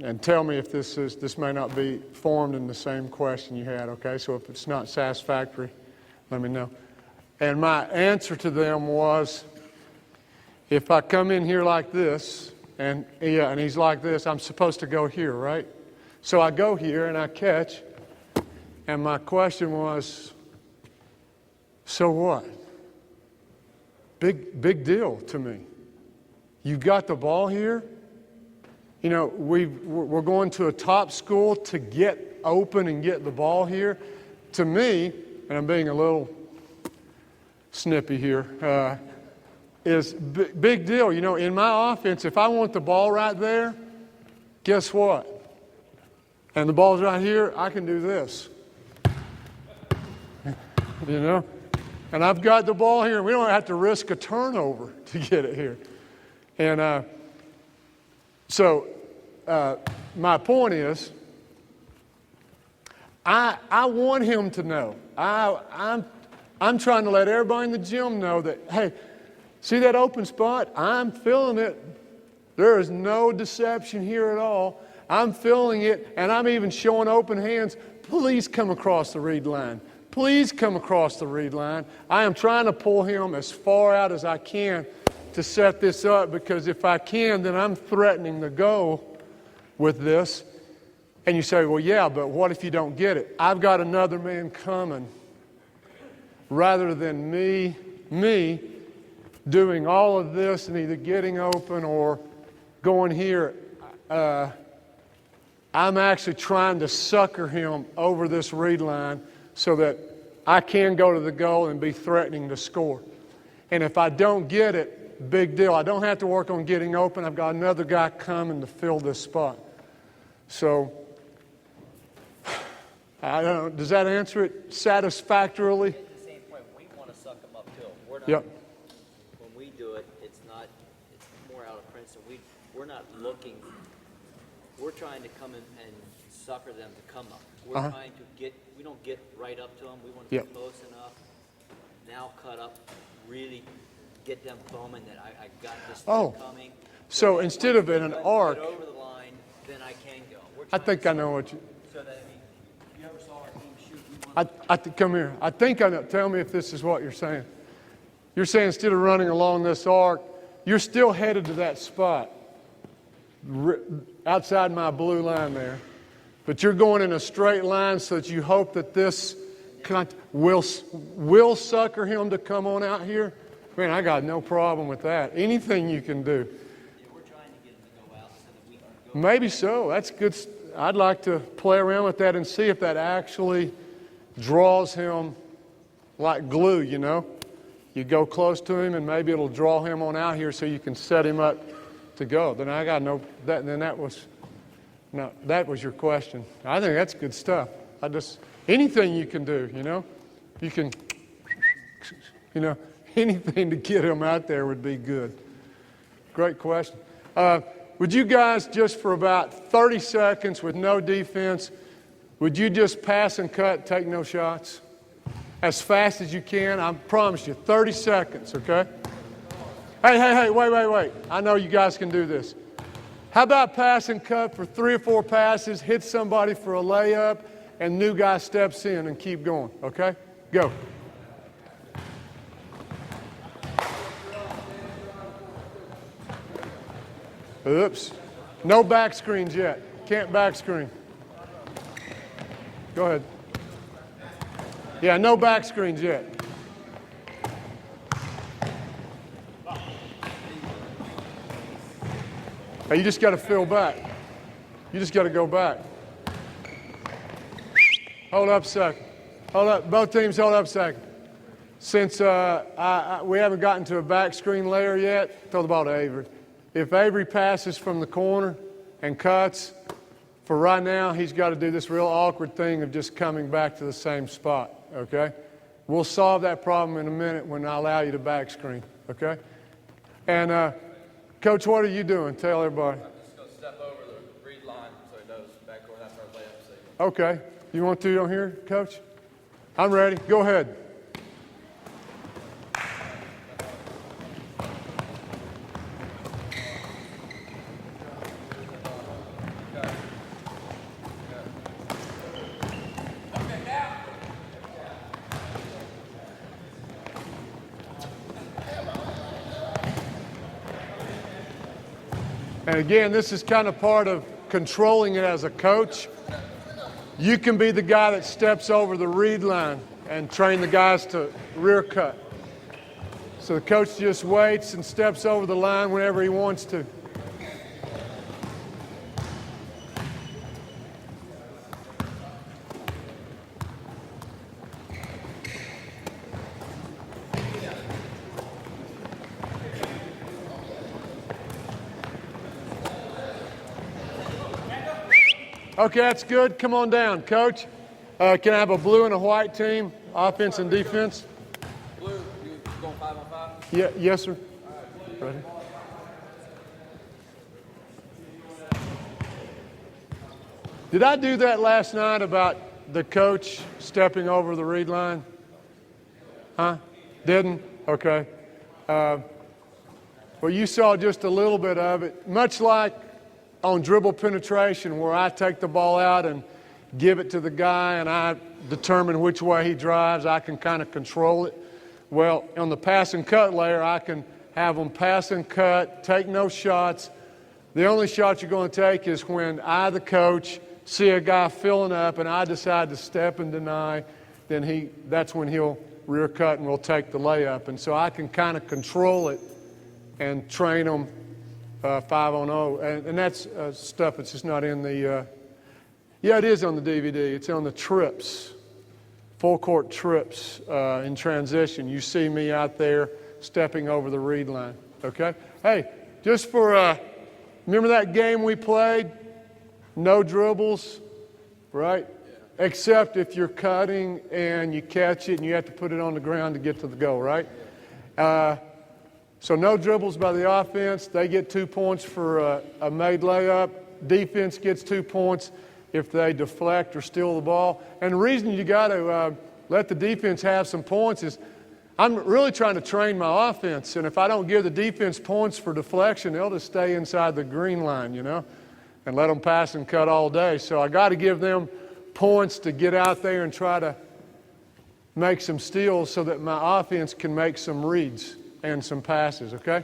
S2: And tell me if this may not be formed in the same question you had, okay? So if it's not satisfactory, let me know. And my answer to them was, if I come in here like this, and he's like this, I'm supposed to go here, right? So I go here and I catch, and my question was, so what? Big deal to me. You got the ball here? You know, we're going to a top school to get open and get the ball here. To me, and I'm being a little snippy here, is big deal. You know, in my offense, if I want the ball right there, guess what? And the ball's right here, I can do this. You know? And I've got the ball here. We don't have to risk a turnover to get it here. And so my point is, I want him to know. I'm trying to let everybody in the gym know that, hey, see that open spot? I'm feeling it. There is no deception here at all. I'm feeling it, and I'm even showing open hands. Please come across the read line. Please come across the read line. I am trying to pull him as far out as I can to set this up, because if I can, then I'm threatening to go with this. And you say, well, yeah, but what if you don't get it? I've got another man coming. Rather than me doing all of this and either getting open or going here, I'm actually trying to sucker him over this read line so that I can go to the goal and be threatening to score. And if I don't get it, big deal. I don't have to work on getting open. I've got another guy coming to fill this spot. So, I don't know, does that answer it satisfactorily?
S11: At the same point, we want to suck them up too. We're not,
S2: Yep.
S11: When we do it, it's more out of principle. We're not looking, we're trying to come in and sucker them to come up. We're trying to we don't get right up to them. We want to be close enough, now cut up, really get them foaming that I got this thing coming.
S2: So instead of in an arc,
S11: get over the line, then I can go.
S2: I think I know what you...
S11: So that, I mean, if you ever saw our team shoot, we want
S2: come here. I think I know. Tell me if this is what you're saying. You're saying instead of running along this arc, you're still headed to that spot outside my blue line there. But you're going in a straight line so that you hope that this will sucker him to come on out here. Man, I got no problem with that. Anything you can do.
S11: Yeah, we're trying to get him to go out so that we can go.
S2: Maybe so. That's good. I'd like to play around with that and see if that actually draws him like glue, you know. You go close to him and maybe it'll draw him on out here so you can set him up to go. Then I got that was your question. I think that's good stuff. Anything you can do, you know. You can, you know, anything to get him out there would be good. Great question. Would you guys, just for about 30 seconds with no defense, would you just pass and cut, take no shots? As fast as you can. I promise you, 30 seconds, okay? Hey, wait. I know you guys can do this. How about pass and cut for 3 or 4 passes, hit somebody for a layup, and new guy steps in and keep going, okay? Go. Oops. No back screens yet. Can't back screen. Go ahead. Yeah, no back screens yet. Hey, you just got to fill back. You just got to go back. Hold up a second. Hold up. Both teams hold up a second. Since we haven't gotten to a back screen layer yet, throw the ball to Avery. If Avery passes from the corner and cuts, for right now, he's got to do this real awkward thing of just coming back to the same spot, okay? We'll solve that problem in a minute when I allow you to back screen, okay? And, Coach, what are you doing? Tell everybody.
S8: I'm just going to step over the read line so he knows back where that's our layup signal.
S2: Okay. You want to on here, Coach? I'm ready. Go ahead. And again, this is kind of part of controlling it as a coach. You can be the guy that steps over the read line and train the guys to rear cut. So the coach just waits and steps over the line whenever he wants to. Okay, that's good. Come on down, Coach. Can I have a blue and a white team, offense and defense?
S8: Blue, you going 5-on-5?
S2: Yeah, yes, sir. Ready? Did I do that last night about the coach stepping over the read line? Huh? Didn't? Okay. Well, you saw just a little bit of it, much like on dribble penetration, where I take the ball out and give it to the guy and I determine which way he drives. I can kind of control it. Well, on the pass and cut layer, I can have them pass and cut, take no shots. The only shot you're going to take is when I, the coach, see a guy filling up and I decide to step and deny, then that's when he'll rear cut and we'll take the layup. And so I can kind of control it and train them 5-on-0, and that's stuff that's just not in the, yeah, it is on the DVD. It's on the trips, full court trips in transition. You see me out there stepping over the read line, okay? Hey, just for, remember that game we played? No dribbles, right? Yeah. Except if you're cutting and you catch it and you have to put it on the ground to get to the goal, right? Yeah. So no dribbles by the offense. They get 2 points for a made layup. Defense gets 2 points if they deflect or steal the ball. And the reason you got to let the defense have some points is I'm really trying to train my offense. And if I don't give the defense points for deflection, they'll just stay inside the green line, you know, and let them pass and cut all day. So I got to give them points to get out there and try to make some steals so that my offense can make some reads and some passes, okay?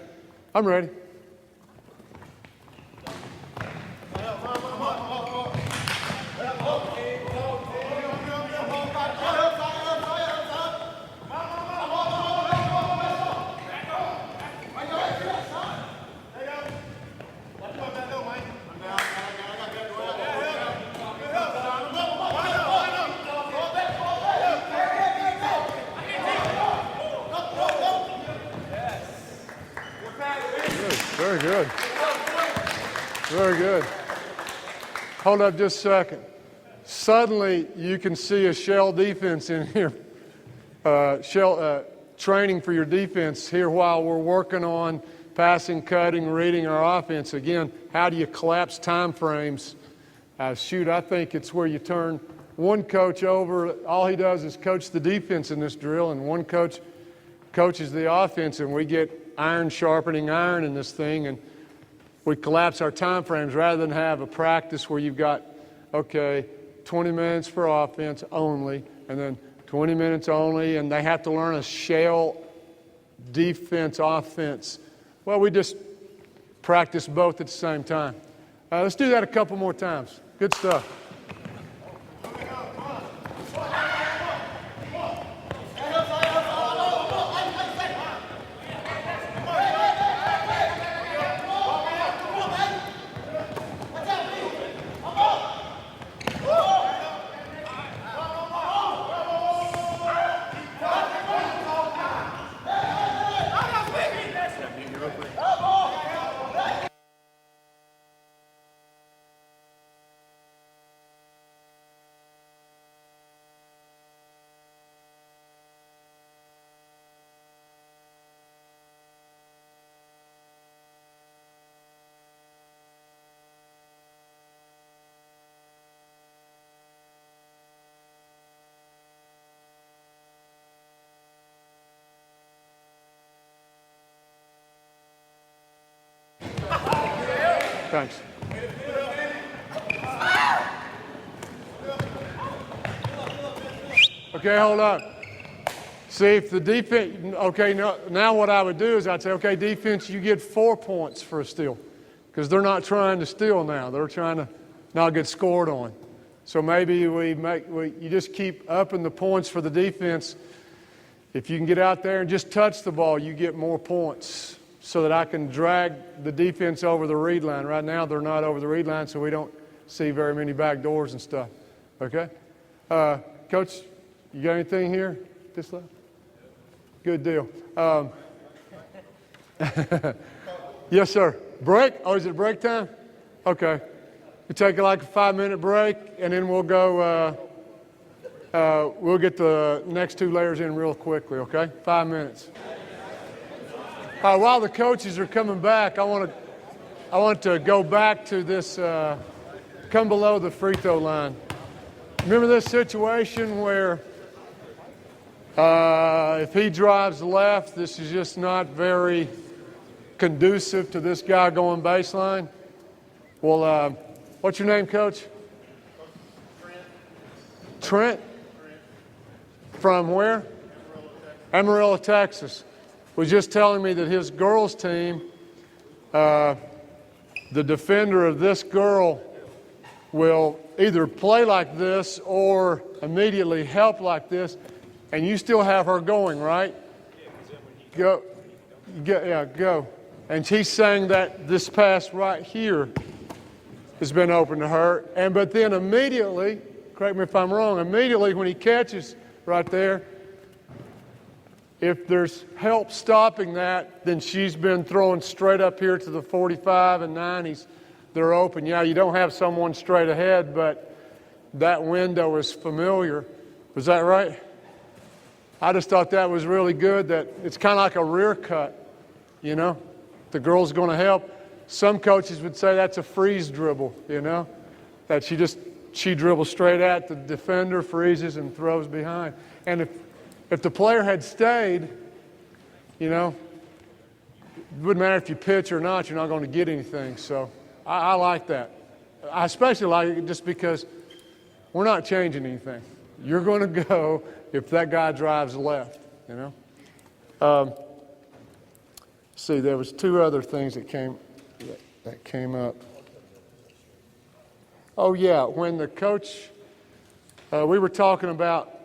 S2: I'm ready. Very good. Very good. Hold up just a second. Suddenly, you can see a shell defense in here, training for your defense here while we're working on passing, cutting, reading our offense. Again, how do you collapse time frames? I think it's where you turn one coach over. All he does is coach the defense in this drill, and one coach coaches the offense, and we get iron sharpening iron in this thing, and we collapse our time frames rather than have a practice where you've got, okay, 20 minutes for offense only, and then 20 minutes only, and they have to learn a shell defense, offense. Well, we just practice both at the same time. Let's do that a couple more times. Good stuff. Thanks. Okay, hold on. See if the defense, okay, now what I would do is I'd say, okay, defense, you get 4 points for a steal. Because they're not trying to steal now. They're trying to not get scored on. So maybe you just keep upping the points for the defense. If you can get out there and just touch the ball, you get more points so that I can drag the defense over the read line. Right now, they're not over the read line, so we don't see very many back doors and stuff. Okay? Coach, you got anything here? This left? Good deal. Yes, sir. Break? Oh, is it break time? Okay. We take like a 5-minute break, and then we'll go, we'll get the next 2 layers in real quickly, okay? 5 minutes. While the coaches are coming back, I want to go back to this, come below the free throw line. Remember this situation where if he drives left, this is just not very conducive to this guy going baseline? Well, what's your name, Coach? Trent? From where? Amarillo, Texas. Was just telling me that his girls' team, the defender of this girl will either play like this or immediately help like this, and you still have her going, right? Go. Yeah, go. And she's saying that this pass right here has been open to her. But then immediately, correct me if I'm wrong, immediately when he catches right there, if there's help stopping that, then she's been throwing straight up here to the 45 and 90s. They're open. Yeah, you don't have someone straight ahead, but that window is familiar. Was that right? I just thought that was really good, that it's kind of like a rear cut, you know. The girl's going to help. Some coaches would say that's a freeze dribble, you know, that she dribbles straight at the defender, freezes, and throws behind. And if the player had stayed, you know, it wouldn't matter if you pitch or not, you're not going to get anything. So I like that. I especially like it just because we're not changing anything. You're going to go if that guy drives left, you know. See, there was 2 other things that came up. Oh, yeah, when the coach, we were talking about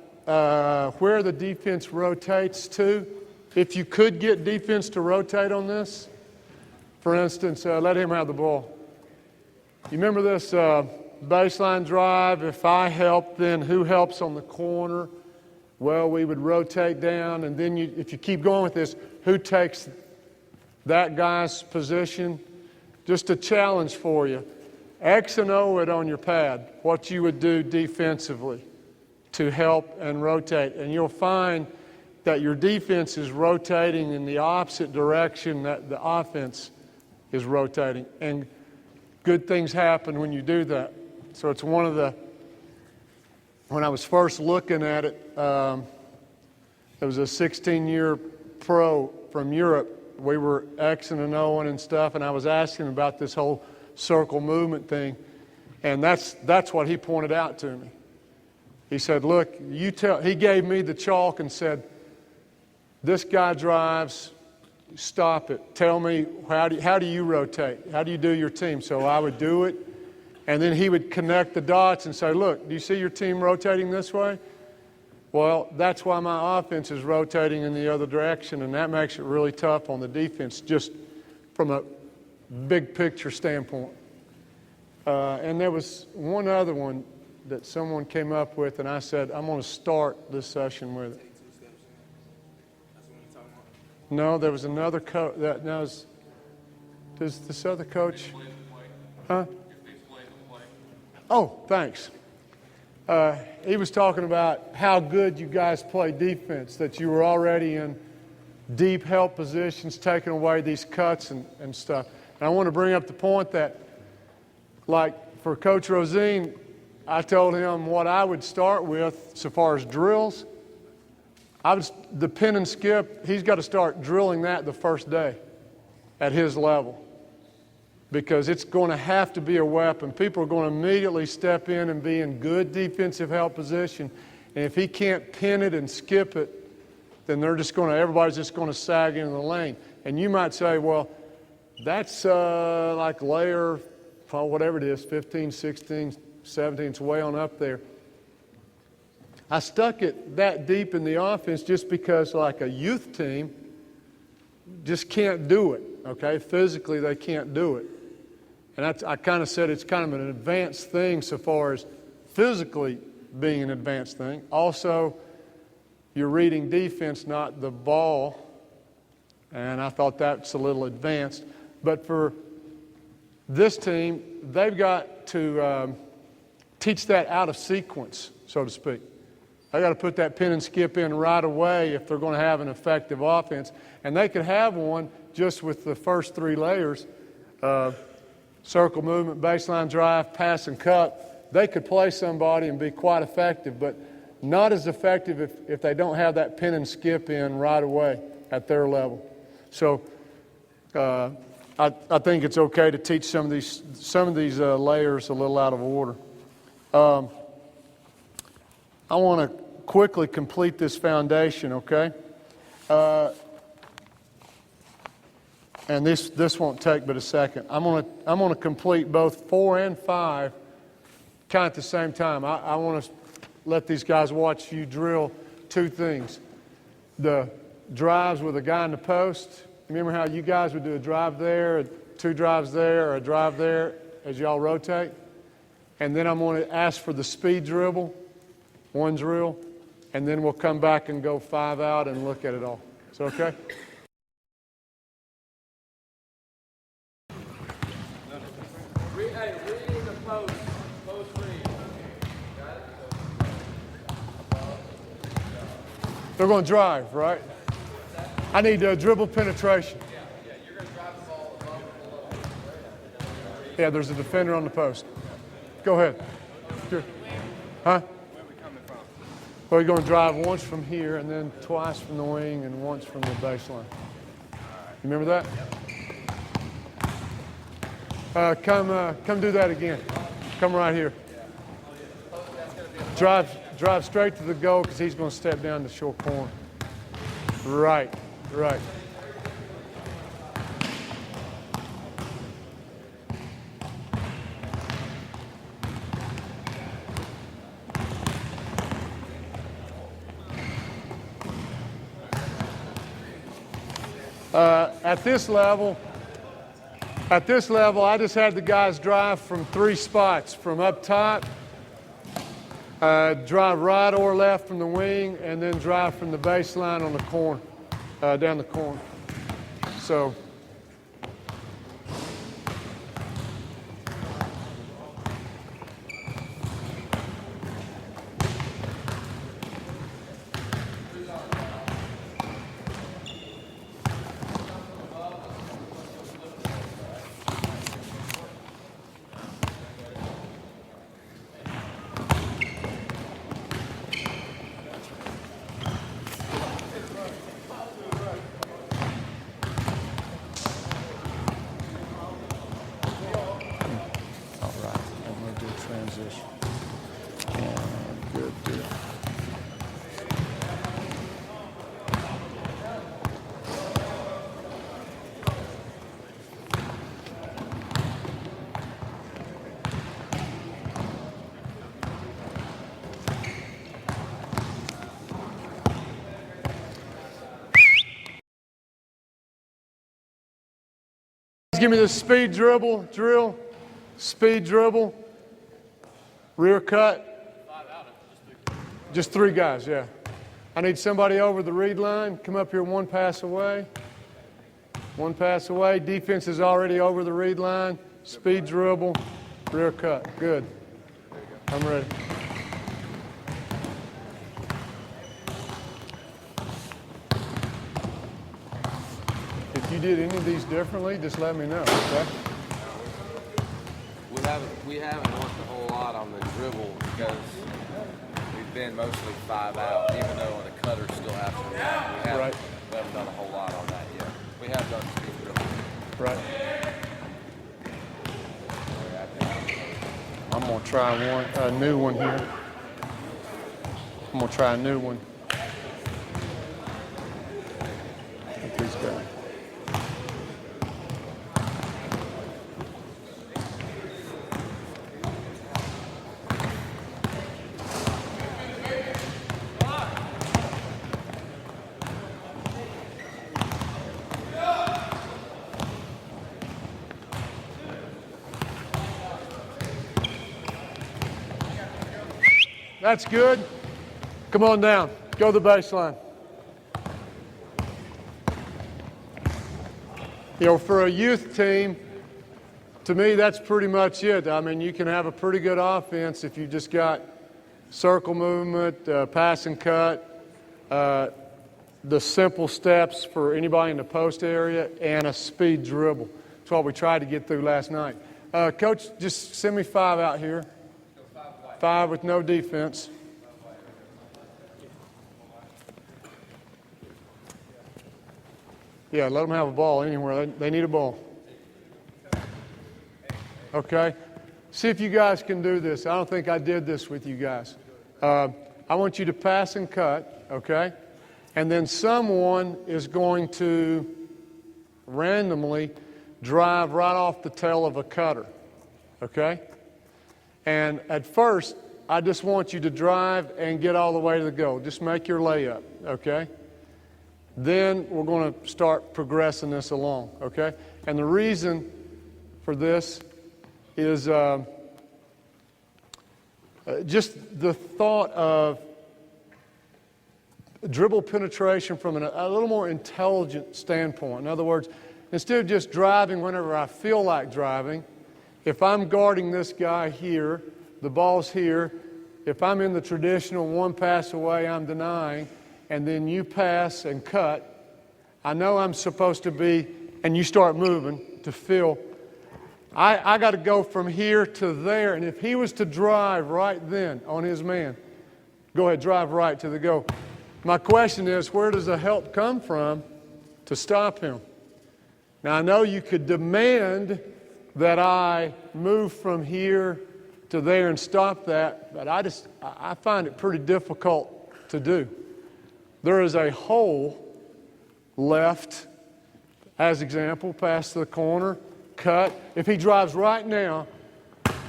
S2: where the defense rotates to. If you could get defense to rotate on this, for instance, let him have the ball. You remember this baseline drive? If I help, then who helps on the corner? Well, we would rotate down, and then if you keep going with this, who takes that guy's position? Just a challenge for you. X and O it on your pad, what you would do defensively to help and rotate. And you'll find that your defense is rotating in the opposite direction that the offense is rotating. And good things happen when you do that. So it's one of the, when I was first looking at it, there was a 16-year pro from Europe. We were Xing and O'ing and stuff, and I was asking about this whole circle movement thing. And that's what he pointed out to me. He said, look, he gave me the chalk and said, this guy drives, stop it. Tell me, how do you rotate? How do you do your team? So I would do it, and then he would connect the dots and say, look, do you see your team rotating this way? Well, that's why my offense is rotating in the other direction, and that makes it really tough on the defense, just from a big picture standpoint. And there was one other one that someone came up with, and I said, I'm going to start this session with it. No, there was another coach. Does this other coach? Huh? Oh, thanks. He was talking about how good you guys play defense, that you were already in deep help positions, taking away these cuts and stuff. And I want to bring up the point that, like for Coach Rosine, I told him what I would start with so far as drills. The pin and skip, he's got to start drilling that the first day at his level, because it's going to have to be a weapon. People are going to immediately step in and be in good defensive help position. And if he can't pin it and skip it, then everybody's just going to sag into the lane. And you might say, well, that's like layer, whatever it is, 15, 16, 17, it's way on up there. I stuck it that deep in the offense just because, like a youth team, just can't do it, okay? Physically, they can't do it. And I kind of said it's kind of an advanced thing so far as physically being an advanced thing. Also, you're reading defense, not the ball, and I thought that's a little advanced. But for this team, they've got to teach that out of sequence, so to speak. They got to put that pin and skip in right away if they're going to have an effective offense. And they could have one just with the first three layers, circle movement, baseline drive, pass and cut. They could play somebody and be quite effective, but not as effective if they don't have that pin and skip in right away at their level. So I think it's okay to teach some of these layers a little out of order. I want to quickly complete this foundation, okay? And this won't take but a second. I'm going to complete both 4 and 5 kind of at the same time. I want to let these guys watch you drill 2 things. The drives with a guy in the post. Remember how you guys would do a drive there, 2 drives there, or a drive there as y'all rotate? And then I'm going to ask for the speed dribble, 1 drill, and then we'll come back and go 5 out and look at it all. Is that okay?
S8: Reading the post read.
S2: They're going to drive, right? I need dribble penetration.
S8: Yeah, you're going to drive the ball above and below.
S2: Yeah, there's a defender on the post. Go ahead. Huh? Well, you're going to drive once from here and then twice from the wing and once from the baseline. You remember that? Come do that again. Come right here. Drive straight to the goal because he's going to step down the short corner. Right. At this level, I just had the guys drive from 3 spots. From up top, drive right or left from the wing, and then drive from the baseline on the corner, down the corner. So, Good deal. Give me the speed dribble, drill, speed dribble, rear cut. Just 3 guys, yeah. I need somebody over the read line. Come up here 1 pass away. 1 pass away. Defense is already over the read line. Speed dribble, rear cut. Good. I'm ready. If you did any of these differently, just let me know, okay?
S4: We haven't worked a whole lot on the dribble because we've been mostly 5 out, even though on the cutter still have to react. We haven't done a whole lot on that yet. We have done speed dribble.
S2: Right. I'm going to try a new one here. I'm going to try a new one. With these guys. That's good. Come on down. Go to the baseline. You know, for a youth team, to me, that's pretty much it. I mean, you can have a pretty good offense if you just got circle movement, pass and cut, the simple steps for anybody in the post area, and a speed dribble. That's what we tried to get through last night. Coach, just send me 5 out here. 5 with no defense. Yeah, let them have a ball anywhere. They need a ball. Okay? See if you guys can do this. I don't think I did this with you guys. I want you to pass and cut, okay? And then someone is going to randomly drive right off the tail of a cutter, okay? And at first, I just want you to drive and get all the way to the goal. Just make your layup, okay? Then we're going to start progressing this along, okay? And the reason for this is just the thought of dribble penetration from a little more intelligent standpoint. In other words, instead of just driving whenever I feel like driving, if I'm guarding this guy here, the ball's here, if I'm in the traditional 1 pass away, I'm denying, and then you pass and cut, I know I'm supposed to be, and you start moving to fill. I got to go from here to there, and if he was to drive right then on his man, go ahead, drive right to the goal. My question is, where does the help come from to stop him? Now, I know you could demand that I move from here to there and stop that, but I find it pretty difficult to do. There is a hole left, as example, past the corner, cut. If he drives right now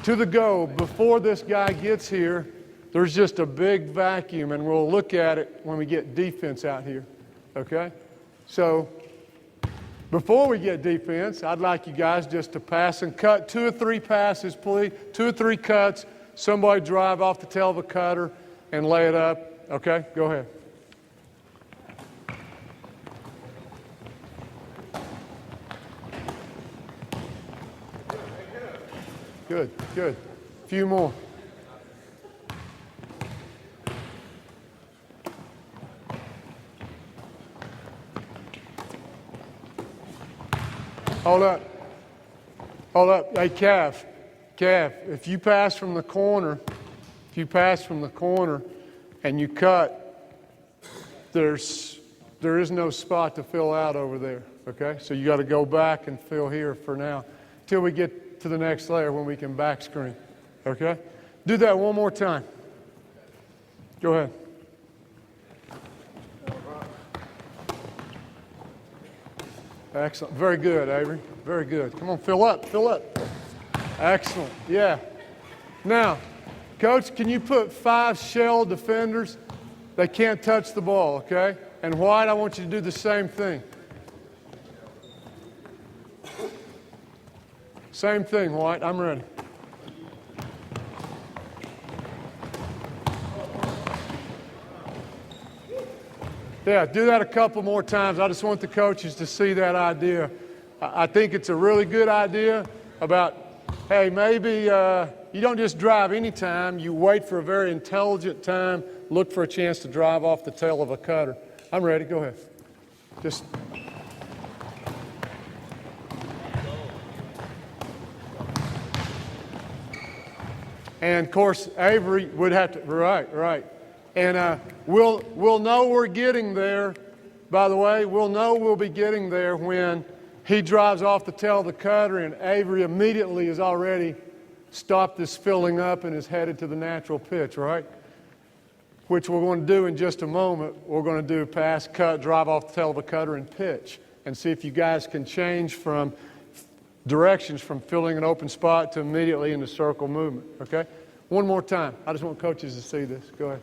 S2: to the goal before this guy gets here, there's just a big vacuum, and we'll look at it when we get defense out here, okay? So before we get defense, I'd like you guys just to pass and cut 2 or 3 passes, please. 2 or 3 cuts. Somebody drive off the tail of a cutter and lay it up. Okay, go ahead. Good, good. A few more. Hold up. Hold up. Hey, Cav, if you pass from the corner, and you cut, there is no spot to fill out over there, okay? So you got to go back and fill here for now till we get to the next layer when we can back screen, okay? Do that one more time. Go ahead. Excellent. Very good, Avery. Very good. Come on, fill up, fill up. Excellent. Yeah. Now, Coach, can you put 5 shell defenders? They can't touch the ball, okay? And White, I want you to do the same thing. Same thing, White. I'm ready. Yeah, do that a couple more times. I just want the coaches to see that idea. I think it's a really good idea about, hey, maybe you don't just drive any time. You wait for a very intelligent time, look for a chance to drive off the tail of a cutter. I'm ready. Go ahead. Just. And, of course, Avery would have to, right. And we'll know we're getting there. By the way, we'll know we'll be getting there when he drives off the tail of the cutter and Avery immediately has already stopped this filling up and is headed to the natural pitch, right? Which we're going to do in just a moment. We're going to do pass, cut, drive off the tail of a cutter, and pitch. And see if you guys can change from directions from filling an open spot to immediately into circle movement, okay? One more time. I just want coaches to see this. Go ahead.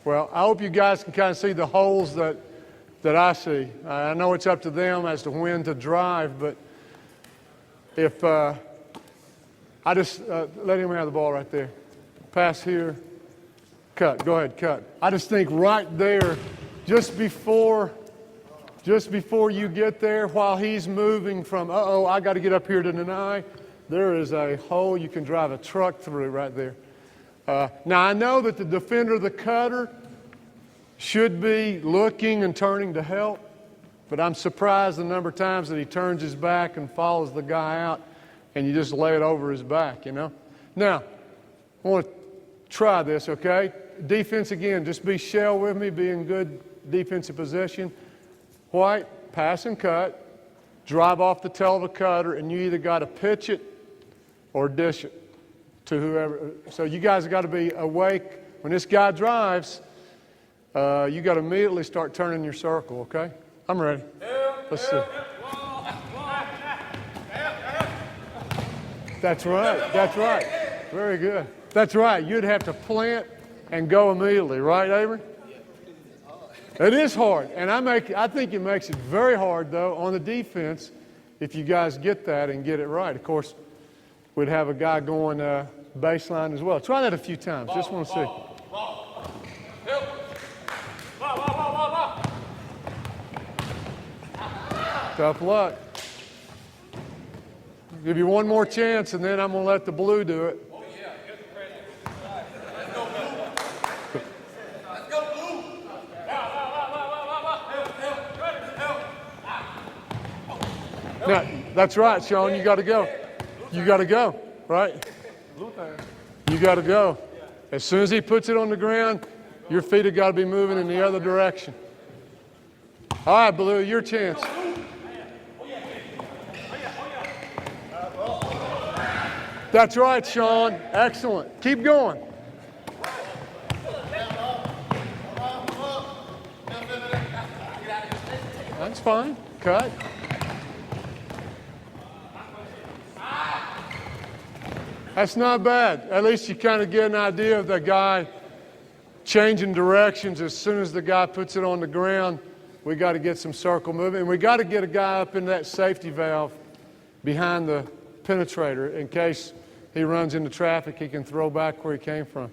S2: Well, I hope you guys can kind of see the holes that I see. I know it's up to them as to when to drive, but if I just let him have the ball right there. Pass here. Cut. Go ahead, cut. I just think right there, just before you get there, while he's moving from, I got to get up here to deny, there is a hole you can drive a truck through right there. Now, I know that the defender of the cutter should be looking and turning to help, but I'm surprised the number of times that he turns his back and follows the guy out and you just lay it over his back, you know. Now, I want to try this, okay? Defense again, just be shell with me, be in good defensive position. White, pass and cut, drive off the tail of a cutter, and you either got to pitch it or dish it to whoever. So you guys got to be awake. When this guy drives, you got to immediately start turning your circle, okay? I'm ready. Let's see. That's right. That's right. Very good. That's right. You'd have to plant and go immediately, right, Avery? It is hard, and I think it makes it very hard, though, on the defense if you guys get that and get it right. Of course, we'd have a guy going baseline as well. Try that a few times. Just want to see. Tough luck. Give you one more chance, and then I'm going to let the blue do it. Now, that's right, Sean. You got to go. You got to go, right? You got to go. As soon as he puts it on the ground, your feet have got to be moving in the other direction. All right, Blue, your chance. That's right, Sean. Excellent. Keep going. That's fine. Cut. That's not bad. At least you kind of get an idea of the guy changing directions as soon as the guy puts it on the ground. We got to get some circle movement. And we got to get a guy up in that safety valve behind the penetrator in case he runs into traffic, he can throw back where he came from.